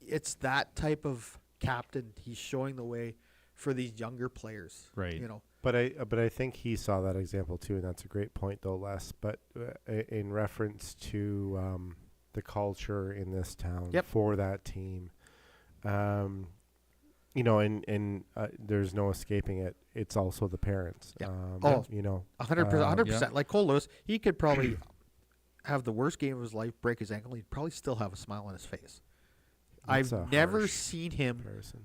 it's that type of captain. He's showing the way for these younger players. Right. But I think he saw that example too, and that's a great point, though, Les. But in reference to the culture in this town for that team, you know, and there's no escaping it. It's also the parents. Yep. You know, 100%. Like Cole Lewis, he could probably have the worst game of his life, break his ankle, he'd probably still have a smile on his face. That's I've a never harsh seen him comparison.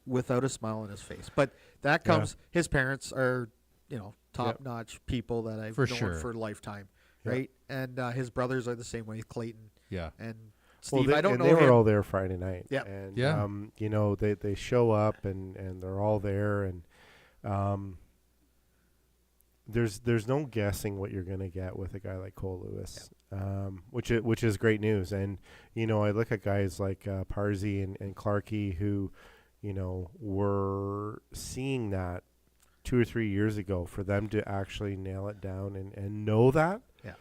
without a smile on his face. But that comes, his parents are, you know, top-notch people that I've For known sure. for a lifetime, Yep. right? And his brothers are the same way, Clayton Yeah. and Steve. Well, I don't and know they were him. all there Friday night. Yep. And, Yeah. you know, they show up and they're all there. And there's no guessing what you're going to get with a guy like Cole Lewis, which is great news. And, you know, I look at guys like Parsi and Clarkey who, you know, were seeing that 2 or 3 years ago. For them to actually nail it down and know that. Yeah.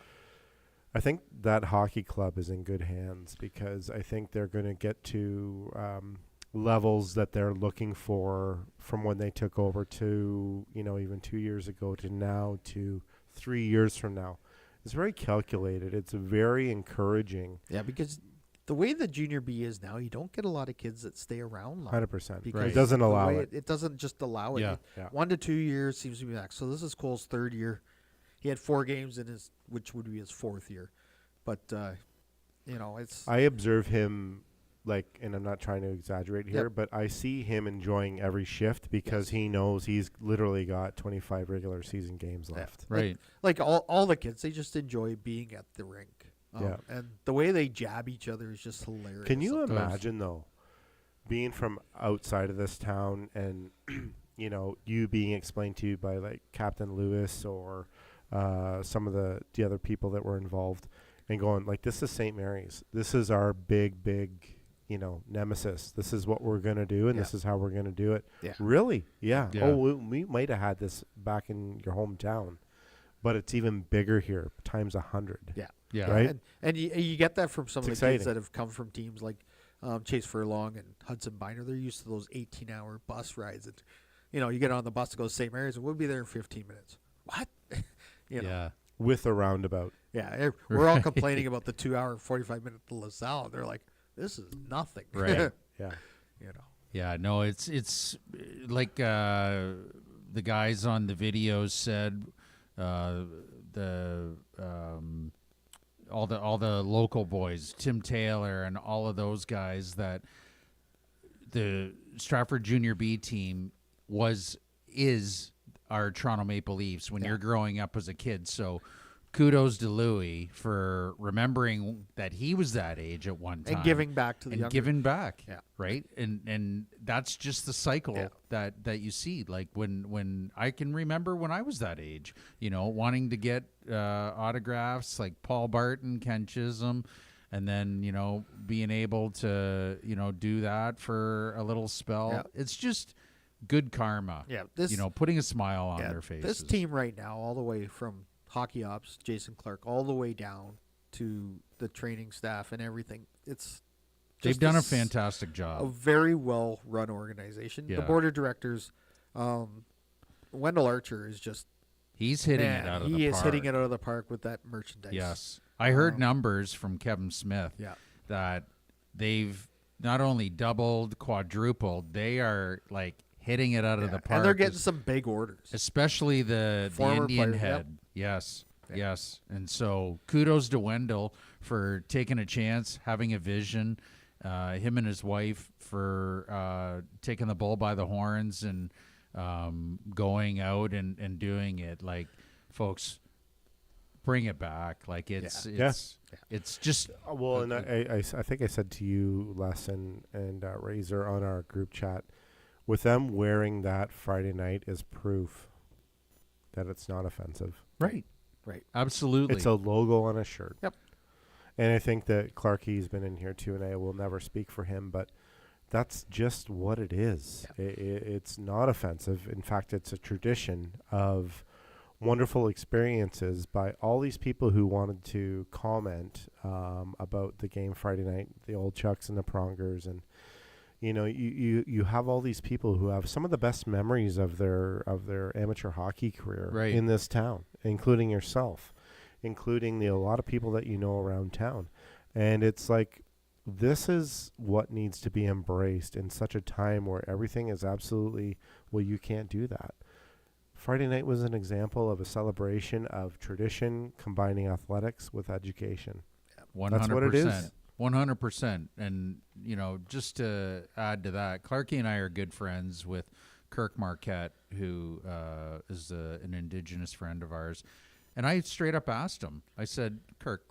I think that hockey club is in good hands, because I think they're going to get to levels that they're looking for from when they took over to, you know, even 2 years ago to now to 3 years from now. It's very calculated. It's very encouraging. Yeah, because the way the junior B is now, you don't get a lot of kids that stay around long. 100%. Because It doesn't the allow way it. It doesn't just allow it. Yeah. Yeah. 1 to 2 years seems to be max. So this is Cole's 3rd year. He had 4 games in his, which would be his 4th year. But, you know, it's... I observe him, like, and I'm not trying to exaggerate here, Yep. but I see him enjoying every shift because he knows he's literally got 25 regular season games left. Right. Like all the kids, they just enjoy being at the rink. Yeah. And the way they jab each other is just hilarious. Can you sometimes. imagine, though, being from outside of this town and, you know, you being explained to you by, like, Captain Lewis or some of the other people that were involved and going, like, this is St. Mary's. This is our big, you know, nemesis. This is what we're going to do, and this is how we're going to do it. Yeah. Really? Yeah. Yeah. Oh, we might have had this back in your hometown, but it's even bigger here, times 100. Yeah. Yeah. Right? And you get that from some It's of the kids exciting. that have come from teams like Chase Furlong and Hudson Biner. They're used to those 18-hour bus rides. And, you know, you get on the bus to go to St. Mary's, and we'll be there in 15 minutes. What? You know? Yeah. With a roundabout. Yeah, we're all complaining about the 2-hour, 45-minute to LaSalle. They're like, this is nothing. Right. Yeah. You know. Yeah, no, it's like the guys on the videos said, all the local boys, Tim Taylor and all of those guys, that the Stratford Junior B team is our Toronto Maple Leafs when you're growing up as a kid. So kudos to Louis for remembering that he was that age at one time. And giving back to the and younger. giving back. Yeah. Right. And that's just the cycle that you see. Like when I can remember when I was that age, you know, wanting to get autographs like Paul Barton, Ken Chisholm, and then, you know, being able to, you know, do that for a little spell. Yeah. It's just good karma. Yeah, you know, putting a smile on their faces. This team right now, all the way from hockey ops, Jason Clark, all the way down to the training staff and everything, They've just done a s- fantastic a job. very well run organization. Yeah. The board of directors, Wendell Archer is just He's hitting man, it out of the he park. is hitting it out of the park with that merchandise. Yes. I heard numbers from Kevin Smith Yeah. that they've not only doubled, quadrupled, they are like hitting it out of the park. And they're getting some big orders. especially the Former Indian players, yep. head. Yes. Yes. And so kudos to Wendell for taking a chance, having a vision. Him and his wife for taking the bull by the horns and going out and doing it. Like, folks, bring it back. Like, it's just Well, and I think I said to you, Les and Razor on our group chat, with them wearing that Friday night is proof that it's not offensive. right. Right. Absolutely. It's a logo on a shirt. Yep. And I think that Clarkey's been in here too, and I will never speak for him, but that's just what it is. It's not offensive. In fact, it's a tradition of wonderful experiences by all these people who wanted to comment about the game Friday night, the old Chucks and the Prongers, and you have all these people who have some of the best memories of their amateur hockey career Right. in this town, including yourself, including a lot of people that you know around town. And it's like, this is what needs to be embraced in such a time where everything is absolutely, well, you can't do that. Friday night was an example of a celebration of tradition combining athletics with education. 100%. That's what it is. 100%. And, just to add to that, Clarkie and I are good friends with Kirk Marquette, who is an Indigenous friend of ours. And I straight up asked him, I said, Kirk,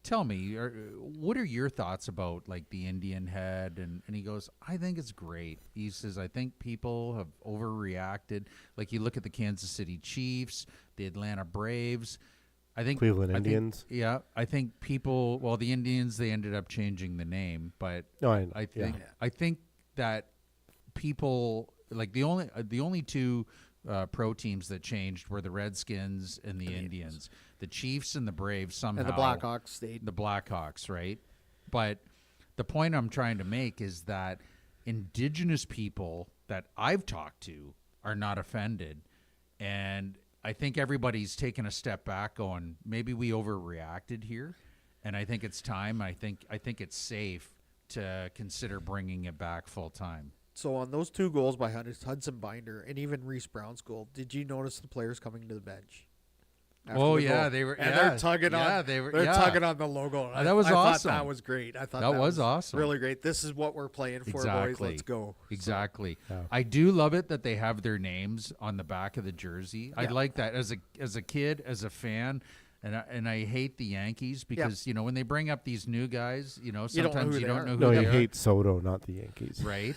tell me, what are your thoughts about the Indian head? And he goes, I think it's great. He says, I think people have overreacted. You look at the Kansas City Chiefs, the Atlanta Braves. I think Cleveland Indians. I think people. Well, the Indians, they ended up changing the name, but No, I think that people the only two pro teams that changed were the Redskins and the Indians. The Chiefs and the Braves somehow. And the Blackhawks stayed. The Blackhawks, right? But the point I'm trying to make is that Indigenous people that I've talked to are not offended, and I think everybody's taken a step back going, maybe we overreacted here, and I think it's time. I think it's safe to consider bringing it back full time. So on those 2 goals by Hudson Binder and even Reese Brown's goal, did you notice the players coming to the bench? after Oh the yeah, goal. they were. And yeah, they're tugging yeah, on. They were. They're yeah. tugging on the logo. That was I awesome. thought that was great. I thought That was awesome. Really great. This is what we're playing for, boys. Exactly. Let's go. Exactly. Yeah. I do love it that they have their names on the back of the jersey. I Yeah. like that as a kid, as a fan. And I hate the Yankees because, you know, when they bring up these new guys, you know, sometimes you don't know who No, they you are. hate Soto, not the Yankees. Right?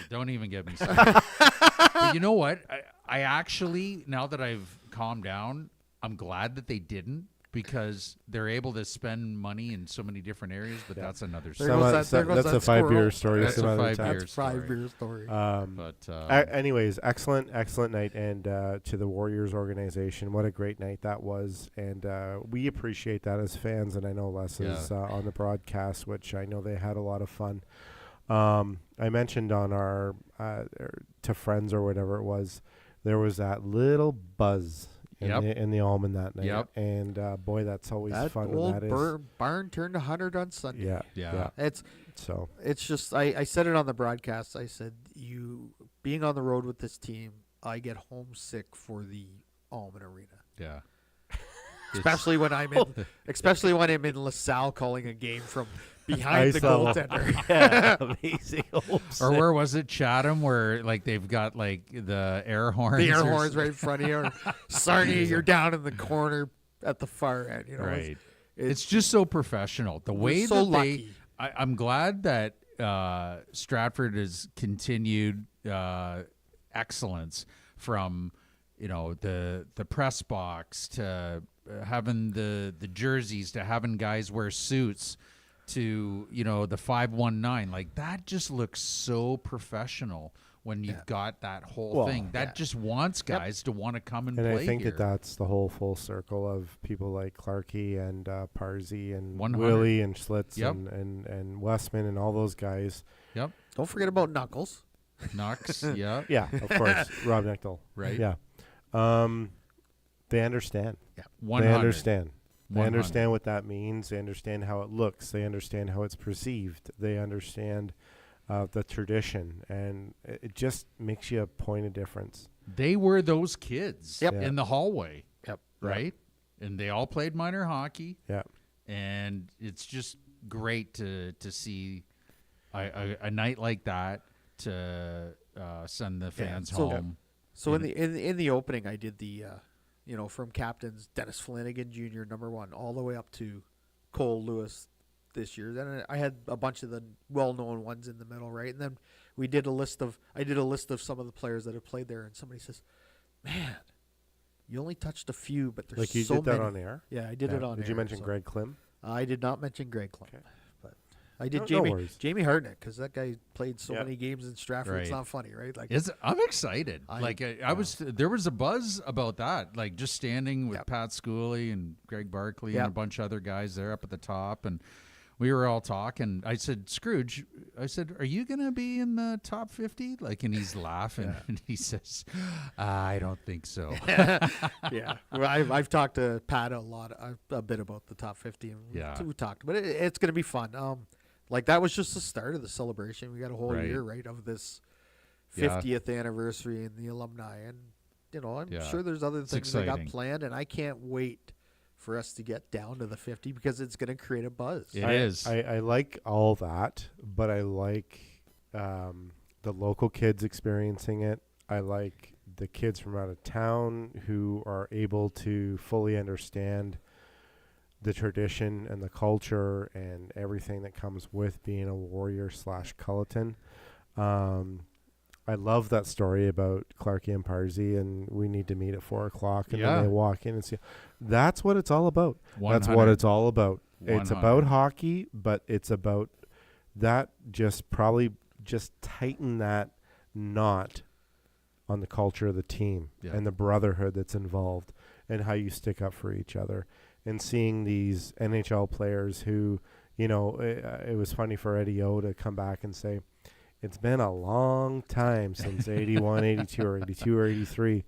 Don't even get me started. But you know what? I actually, now that I've calmed down, I'm glad that they didn't, because they're able to spend money in so many different areas, but that's another There story. goes there goes That's that a 5-year squirrel. story. That's some a other 5-year time. That's 5-year story. But Anyways, excellent night, and to the Warriors organization, what a great night that was, and we appreciate that as fans, and I know Les is on the broadcast, which I know they had a lot of fun. I mentioned on our to friends or whatever it was, there was that little buzz in the Almond that night. Yep. And boy, that's always That fun. old when that is. barn turned 100 on Sunday. Yeah. It's just I said it on the broadcast. I said, you being on the road with this team, I get homesick for the Almond Arena. yeah. Especially when I'm in LaSalle calling a game from behind the saw- goaltender. Yeah, amazing. Or where was it, Chatham, where like they've got like the air horns? The air or horns right in front of you. Or, Sarnia, you're down in the corner at the far end. You know, Right. It's It's just so professional. The way so that lucky. I'm glad that Stratford has continued excellence from, you know, the press box to having the jerseys, to having guys wear suits, to, you know, the 519. Like, that just looks so professional when you've got that whole thing. That just wants guys to want to come and play I think here. that's the whole full circle of people like Clarkie and Parsy and 100. Willie and Schlitz Yep. and Westman and all those guys. Yep. Don't forget about Knuckles. Knox. Yeah. Yeah, of course. Rob Nechtel. Right. Yeah. They understand. Yeah. 100. They understand. They 100. understand what that means. They understand how it looks. They understand how it's perceived. They understand the tradition, and it just makes you a point of difference. They were those kids Yep. in the hallway, Yep. right? And they all played minor hockey, Yeah. and it's just great to see a night like that to send the fans So- home. So in the opening, I did the, from captains Dennis Flanagan Jr. #1 all the way up to Cole Lewis this year. Then I had a bunch of the well-known ones in the middle, right? And then I did a list of some of the players that have played there. And somebody says, "Man, you only touched a few, but there's Like you so did that many." on air? Yeah, I did it on. Did air, you mention so- Greg Klim? I did not mention Greg Klum, Okay. but I did No worries. Jamie Hartnett, because that guy played so Yep. many games in Stratford. It's Right. not funny, right? Like I'm excited. There was a buzz about that, like just standing with Yep. Pat Schooley and Greg Barkley Yep. and a bunch of other guys there up at the top, and we were all talking. I said, Scrooge, are you going to be in the top 50? Like, and he's laughing and he says, I don't think so. Yeah. Well, I've talked to Pat a bit about the top 50. And we talked, but it's going to be fun. Like that was just the start of the celebration. We got a whole year, right, of this 50th anniversary in the Alumni. And, I'm sure there's other things they got planned, and I can't wait for us to get down to the 50 because it's going to create a buzz. It is. I like all that, but I like the local kids experiencing it. I like the kids from out of town who are able to fully understand the tradition and the culture and everything that comes with being a warrior / Culleton. I love that story about Clarkie and Parsi, and we need to meet at 4:00, and then they walk in and see. That's what it's all about. 100. That's what it's all about. 100. It's about hockey, but it's about that just tighten that knot on the culture of the team and the brotherhood that's involved and how you stick up for each other. And seeing these NHL players who, it was funny for Eddie O to come back and say, it's been a long time since 81, 82, or 82 or 83.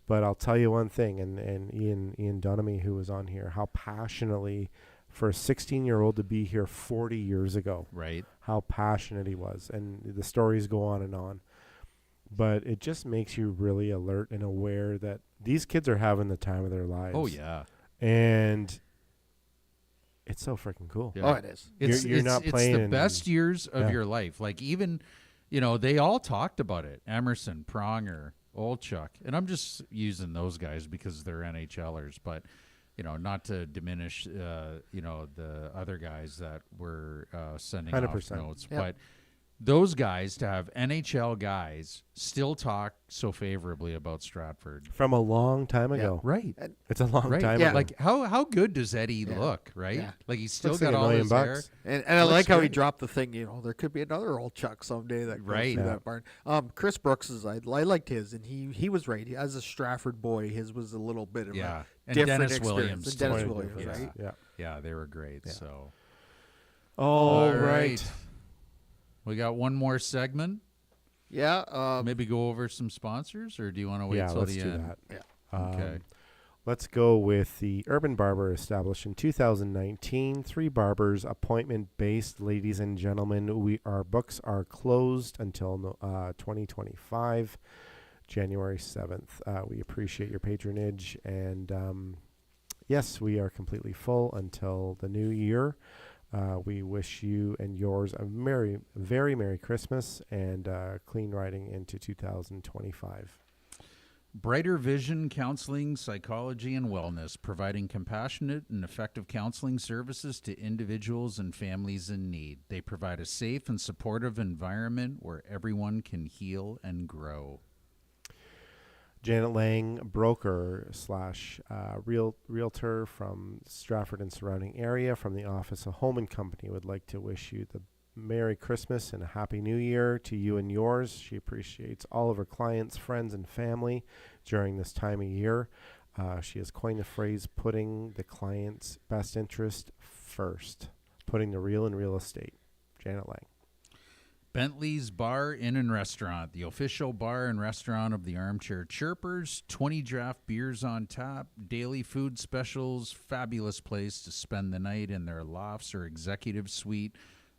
But I'll tell you one thing, and Ian Dunamy, who was on here, how passionately, for a 16-year-old to be here 40 years ago, right? How passionate he was. And the stories go on and on. But it just makes you really alert and aware that these kids are having the time of their lives. Oh, yeah. And it's so freaking cool. Yeah. Oh, it is. You're not playing. It's the best years of your life. Like even, they all talked about it. Emerson, Pronger, Olchuk. And I'm just using those guys because they're NHLers. But, not to diminish, the other guys that were sending 100%. off notes. Yep. But those guys, to have NHL guys still talk so favorably about Stratford from a long time ago, right? It's a long time ago. Like how good does Eddie look, right? Yeah. Like he's still got all his hair, and I like how he dropped the thing. There could be another old Chuck someday that goes through that barn. Chris Brooks's, I liked his, and he was right. As a Stratford boy, his was a little bit of a different Dennis experience. Williams, Dennis Williams, right? Yeah, they were great. So, all right. We got one more segment. Yeah. Maybe go over some sponsors, or do you want to wait till the end? That. Yeah. Okay. Let's go with the Urban Barber, established in 2019. 3 barbers, appointment-based, ladies and gentlemen. Our books are closed until 2025, January 7th. We appreciate your patronage, and yes, we are completely full until the new year. We wish you and yours a very Merry Christmas and clean riding into 2025. Brighter Vision Counseling, Psychology, and Wellness, providing compassionate and effective counseling services to individuals and families in need. They provide a safe and supportive environment where everyone can heal and grow. Janet Lange, broker / realtor from Stratford and surrounding area, from the Office of Home and Company, would like to wish you the Merry Christmas and a Happy New Year to you and yours. She appreciates all of her clients, friends, and family during this time of year. She has coined the phrase, putting the client's best interest first, putting the real in real estate. Janet Lange. Bentley's Bar, Inn, and Restaurant, the official bar and restaurant of the Armchair Chirpers. 20 draft beers on tap, daily food specials, fabulous place to spend the night in their lofts or executive suite.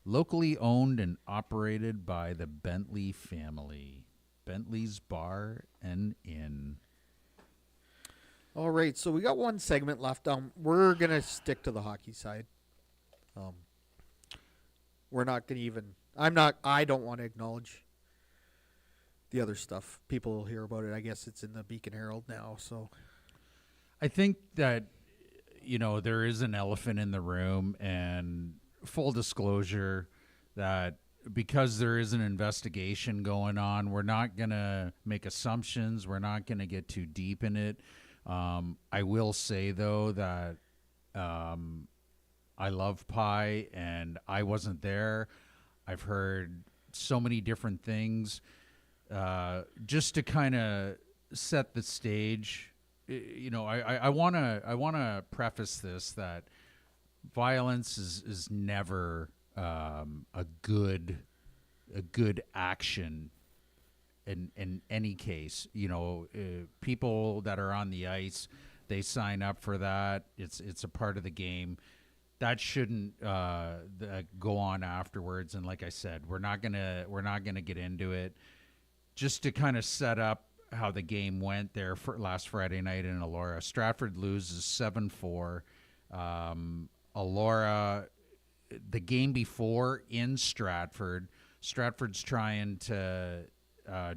Locally owned and operated by the Bentley family. Bentley's Bar and Inn. All right, so we got one segment left. We're going to stick to the hockey side. We're not going to even... I don't want to acknowledge the other stuff. People will hear about it. I guess it's in the Beacon Herald now, so... I think that, there is an elephant in the room, and full disclosure that because there is an investigation going on, we're not going to make assumptions. We're not going to get too deep in it. I will say, though, that I love Pie, and I wasn't there. I've heard so many different things. Just to kind of set the stage, I want to preface this that violence is never a good action in any case. People that are on the ice, they sign up for that. It's a part of the game. That shouldn't go on afterwards. And like I said, we're not gonna get into it. Just to kind of set up how the game went there for last Friday night in Elora. Stratford loses 7-4. Elora, the game before in Stratford's trying to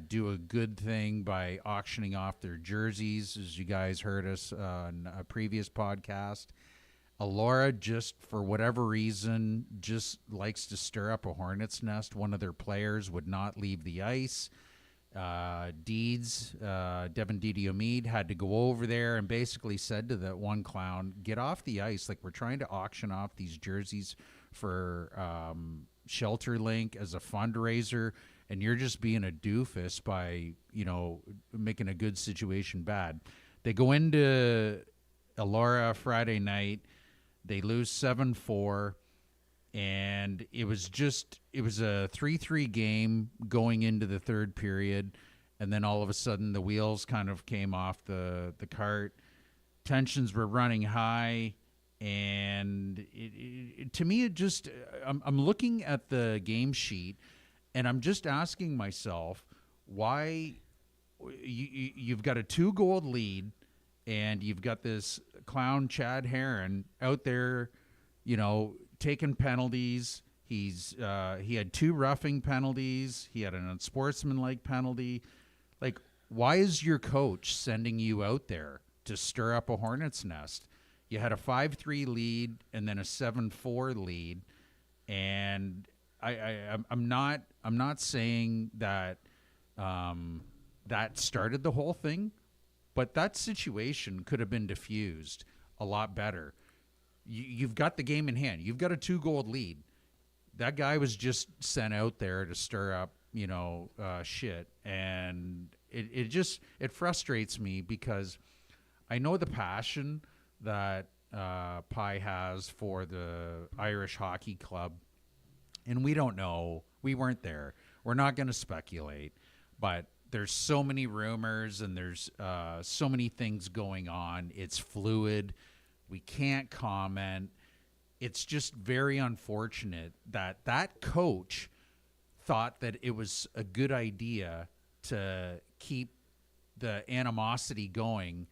do a good thing by auctioning off their jerseys, as you guys heard us on a previous podcast. Elora, just for whatever reason, just likes to stir up a hornet's nest. One of their players would not leave the ice. Devin Didiomede had to go over there and basically said to that one clown, get off the ice. Like, we're trying to auction off these jerseys for Shelter Link as a fundraiser, and you're just being a doofus by, making a good situation bad. They go into Elora Friday night. They lose 7-4. And it was a 3-3 game going into the third period. And then all of a sudden the wheels kind of came off the cart. Tensions were running high. And to me, I'm looking at the game sheet and I'm just asking myself why you've got a 2-goal lead and you've got this clown Chad Heron out there, taking penalties. He had 2 roughing penalties. He had an unsportsmanlike penalty. Like, why is your coach sending you out there to stir up a hornet's nest? You had a 5-3 lead and then a 7-4 lead, and I'm not saying that that started the whole thing, but that situation could have been diffused a lot better. You've got the game in hand. You've got a 2-goal lead. That guy was just sent out there to stir up, shit. And it frustrates me because I know the passion that Pi has for the Irish Hockey Club. And we don't know. We weren't there. We're not going to speculate. But there's so many rumors and there's so many things going on. It's fluid. We can't comment. It's just very unfortunate that coach thought that it was a good idea to keep the animosity going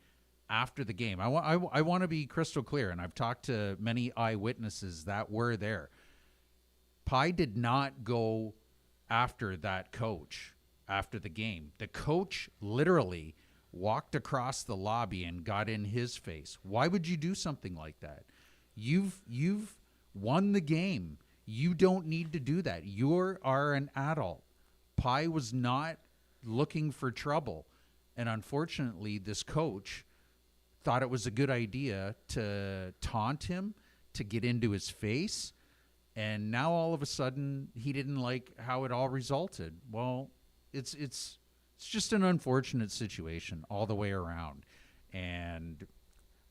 after the game. I want to be crystal clear, and I've talked to many eyewitnesses that were there. Pi did not go after that coach after the game. The coach literally walked across the lobby and got in his face. Why would you do something like that? You've won the game. You don't need to do that. You are an adult. Pi was not looking for trouble. And unfortunately, this coach thought it was a good idea to taunt him, to get into his face. And now all of a sudden, he didn't like how it all resulted. Well, it's just an unfortunate situation all the way around. And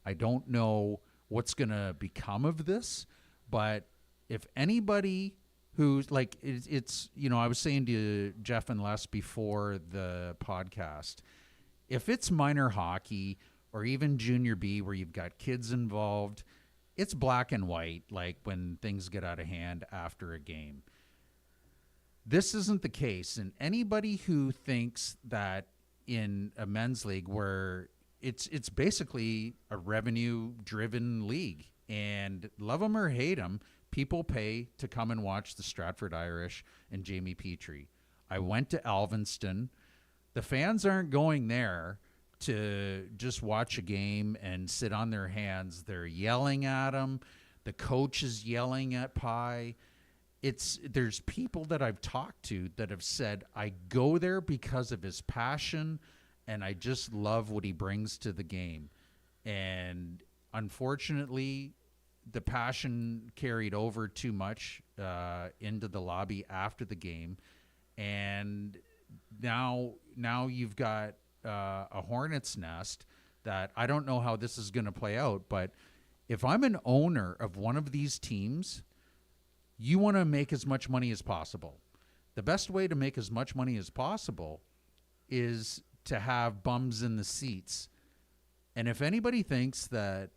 I don't know what's going to become of this, but if anybody who's like, I was saying to Jeff and Les before the podcast, if it's minor hockey or even junior B where you've got kids involved, it's black and white, like when things get out of hand after a game. This isn't the case, and anybody who thinks that in a men's league where it's basically a revenue-driven league, and love them or hate them, people pay to come and watch the Stratford Irish and Jamie Petrie. I went to Alvinston. The fans aren't going there to just watch a game and sit on their hands. They're yelling at them. The coach is yelling at Pi. There's people that I've talked to that have said, I go there because of his passion, and I just love what he brings to the game. And unfortunately, the passion carried over too much into the lobby after the game. And now you've got a hornet's nest that I don't know how this is going to play out, but if I'm an owner of one of these teams, you want to make as much money as possible. The best way to make as much money as possible is to have bums in the seats. And if anybody thinks that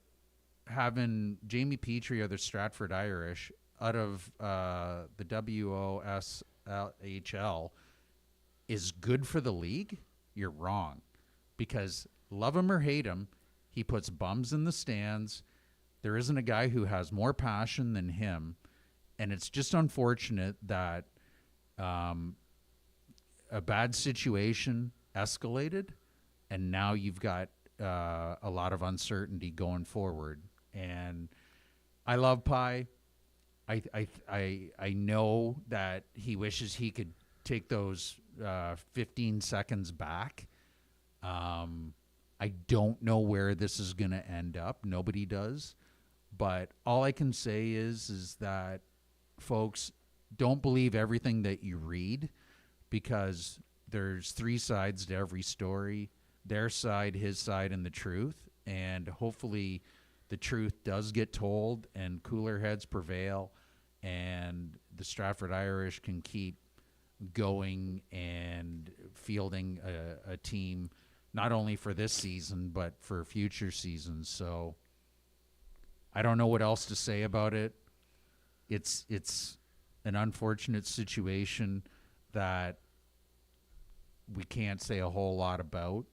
having Jamie Petrie or the Stratford Irish out of the WOSHL is good for the league, you're wrong. Because love him or hate him, he puts bums in the stands. There isn't a guy who has more passion than him. And it's just unfortunate that a bad situation escalated, and now you've got a lot of uncertainty going forward. And I love Pie. I know that he wishes he could take those 15 seconds back. I don't know where this is going to end up. Nobody does. But all I can say is that, folks, don't believe everything that you read, because there's three sides to every story: their side, his side, and the truth. And hopefully the truth does get told and cooler heads prevail, and the Stratford Irish can keep going and fielding a team not only for this season but for future seasons. So I don't know what else to say about it. It's an unfortunate situation that we can't say a whole lot about.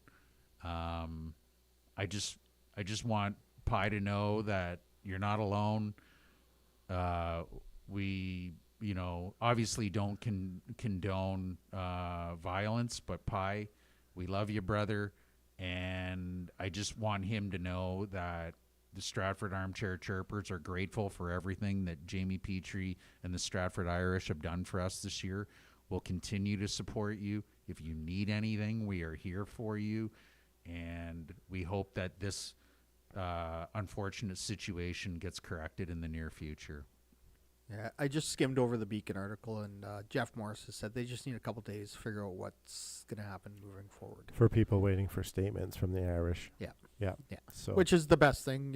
I just want Pie to know that you're not alone. We, obviously don't condone violence, but Pie, we love you, brother. And I just want him to know that the Stratford Armchair Chirpers are grateful for everything that Jamie Petrie and the Stratford Irish have done for us this year. We'll continue to support you. If you need anything, we are here for you. And we hope that this unfortunate situation gets corrected in the near future. Yeah, I just skimmed over the Beacon article, and Jeff Morris has said they just need a couple days to figure out what's going to happen moving forward. For people waiting for statements from the Irish. Yeah. Yeah. Yeah. So Which is the best thing,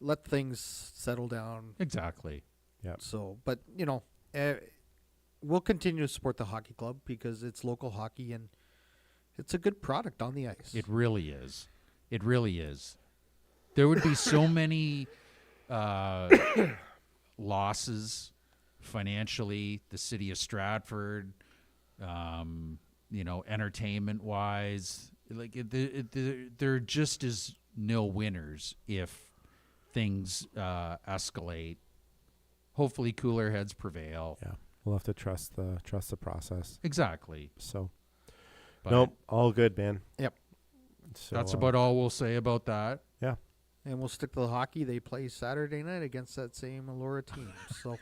let things settle down. Exactly. yeah. So, but, we'll continue to support the hockey club because it's local hockey and it's a good product on the ice. It really is. It really is. There would be so many losses financially, the city of Stratford, entertainment-wise. Like, there just is no winners if things escalate. Hopefully cooler heads prevail. Yeah. We'll have to trust the process. Exactly. So, But nope, all good, man. Yep. So, that's about all we'll say about that. Yeah. And we'll stick to the hockey. They play Saturday night against that same Allura team. So,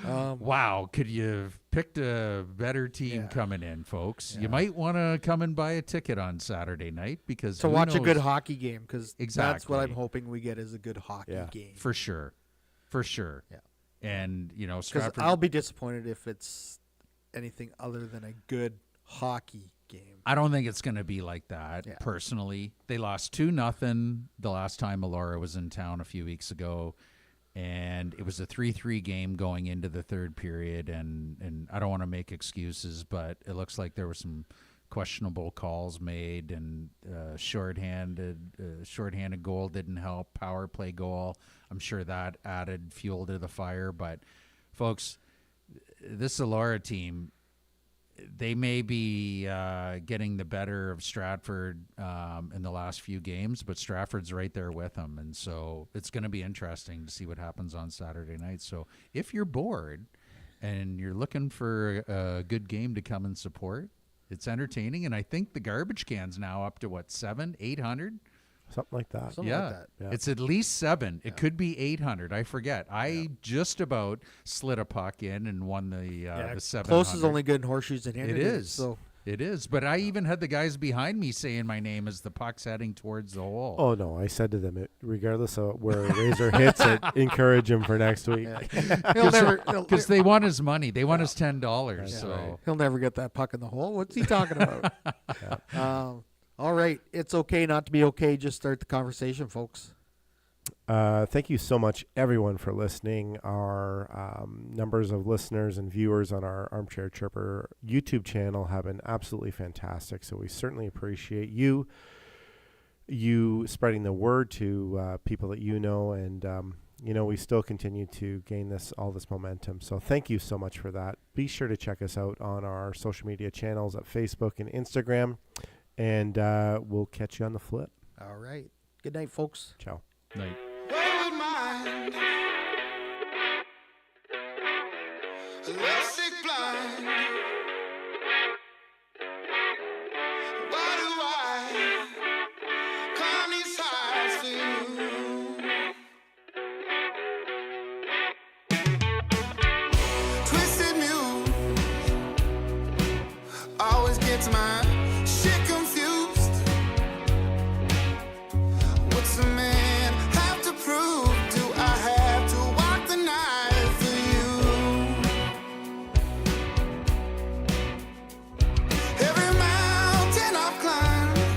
Wow, could you have picked a better team Yeah. coming in, folks? Yeah. You might want to come and buy a ticket on Saturday night because to who watch a good knows? hockey game, because that's what I'm Exactly. hoping we get, is a good hockey Yeah. game. For sure. Yeah. And, Because Stratford, I'll be disappointed if it's anything other than a good hockey game. I don't think it's going to be like that, Yeah. personally. They lost 2-0 the last time Allura was in town a few weeks ago, and it was a 3-3 game going into the third period, and I don't want to make excuses, but it looks like there were some questionable calls made, and shorthanded goal didn't help, power play goal. I'm sure that added fuel to the fire, but folks, this Allura team, they may be getting the better of Stratford in the last few games, but Stratford's right there with them. And so it's going to be interesting to see what happens on Saturday night. So if you're bored and you're looking for a good game to come and support, it's entertaining. And I think the garbage can's now up to, 700-800? Something like that. Something like that. Yeah. It's at least 7. It could be 800. I forget. I just about slid a puck in and won the 700. Close is only good in horseshoes and handed It is. So It is. But I even had the guys behind me saying my name as the puck's heading towards the hole. Oh, no. I said to them, regardless of where Razor hits it, encourage him for next week. he'll never. Because they want his money. They want his $10. That's So right. He'll never get that puck in the hole. What's he talking about? All right. It's okay not to be okay. Just start the conversation, folks. Thank you so much, everyone, for listening. Our numbers of listeners and viewers on our Armchair Chirper YouTube channel have been absolutely fantastic. So we certainly appreciate you spreading the word to people that you know, and we still continue to gain all this momentum. So thank you so much for that. Be sure to check us out on our social media channels at Facebook and Instagram, and we'll catch you on the flip. All right. Good night, folks. Ciao. Night. Wayward mind, lovesick blind. Why do I climb these heights for you? Twisted mule always gets my shit.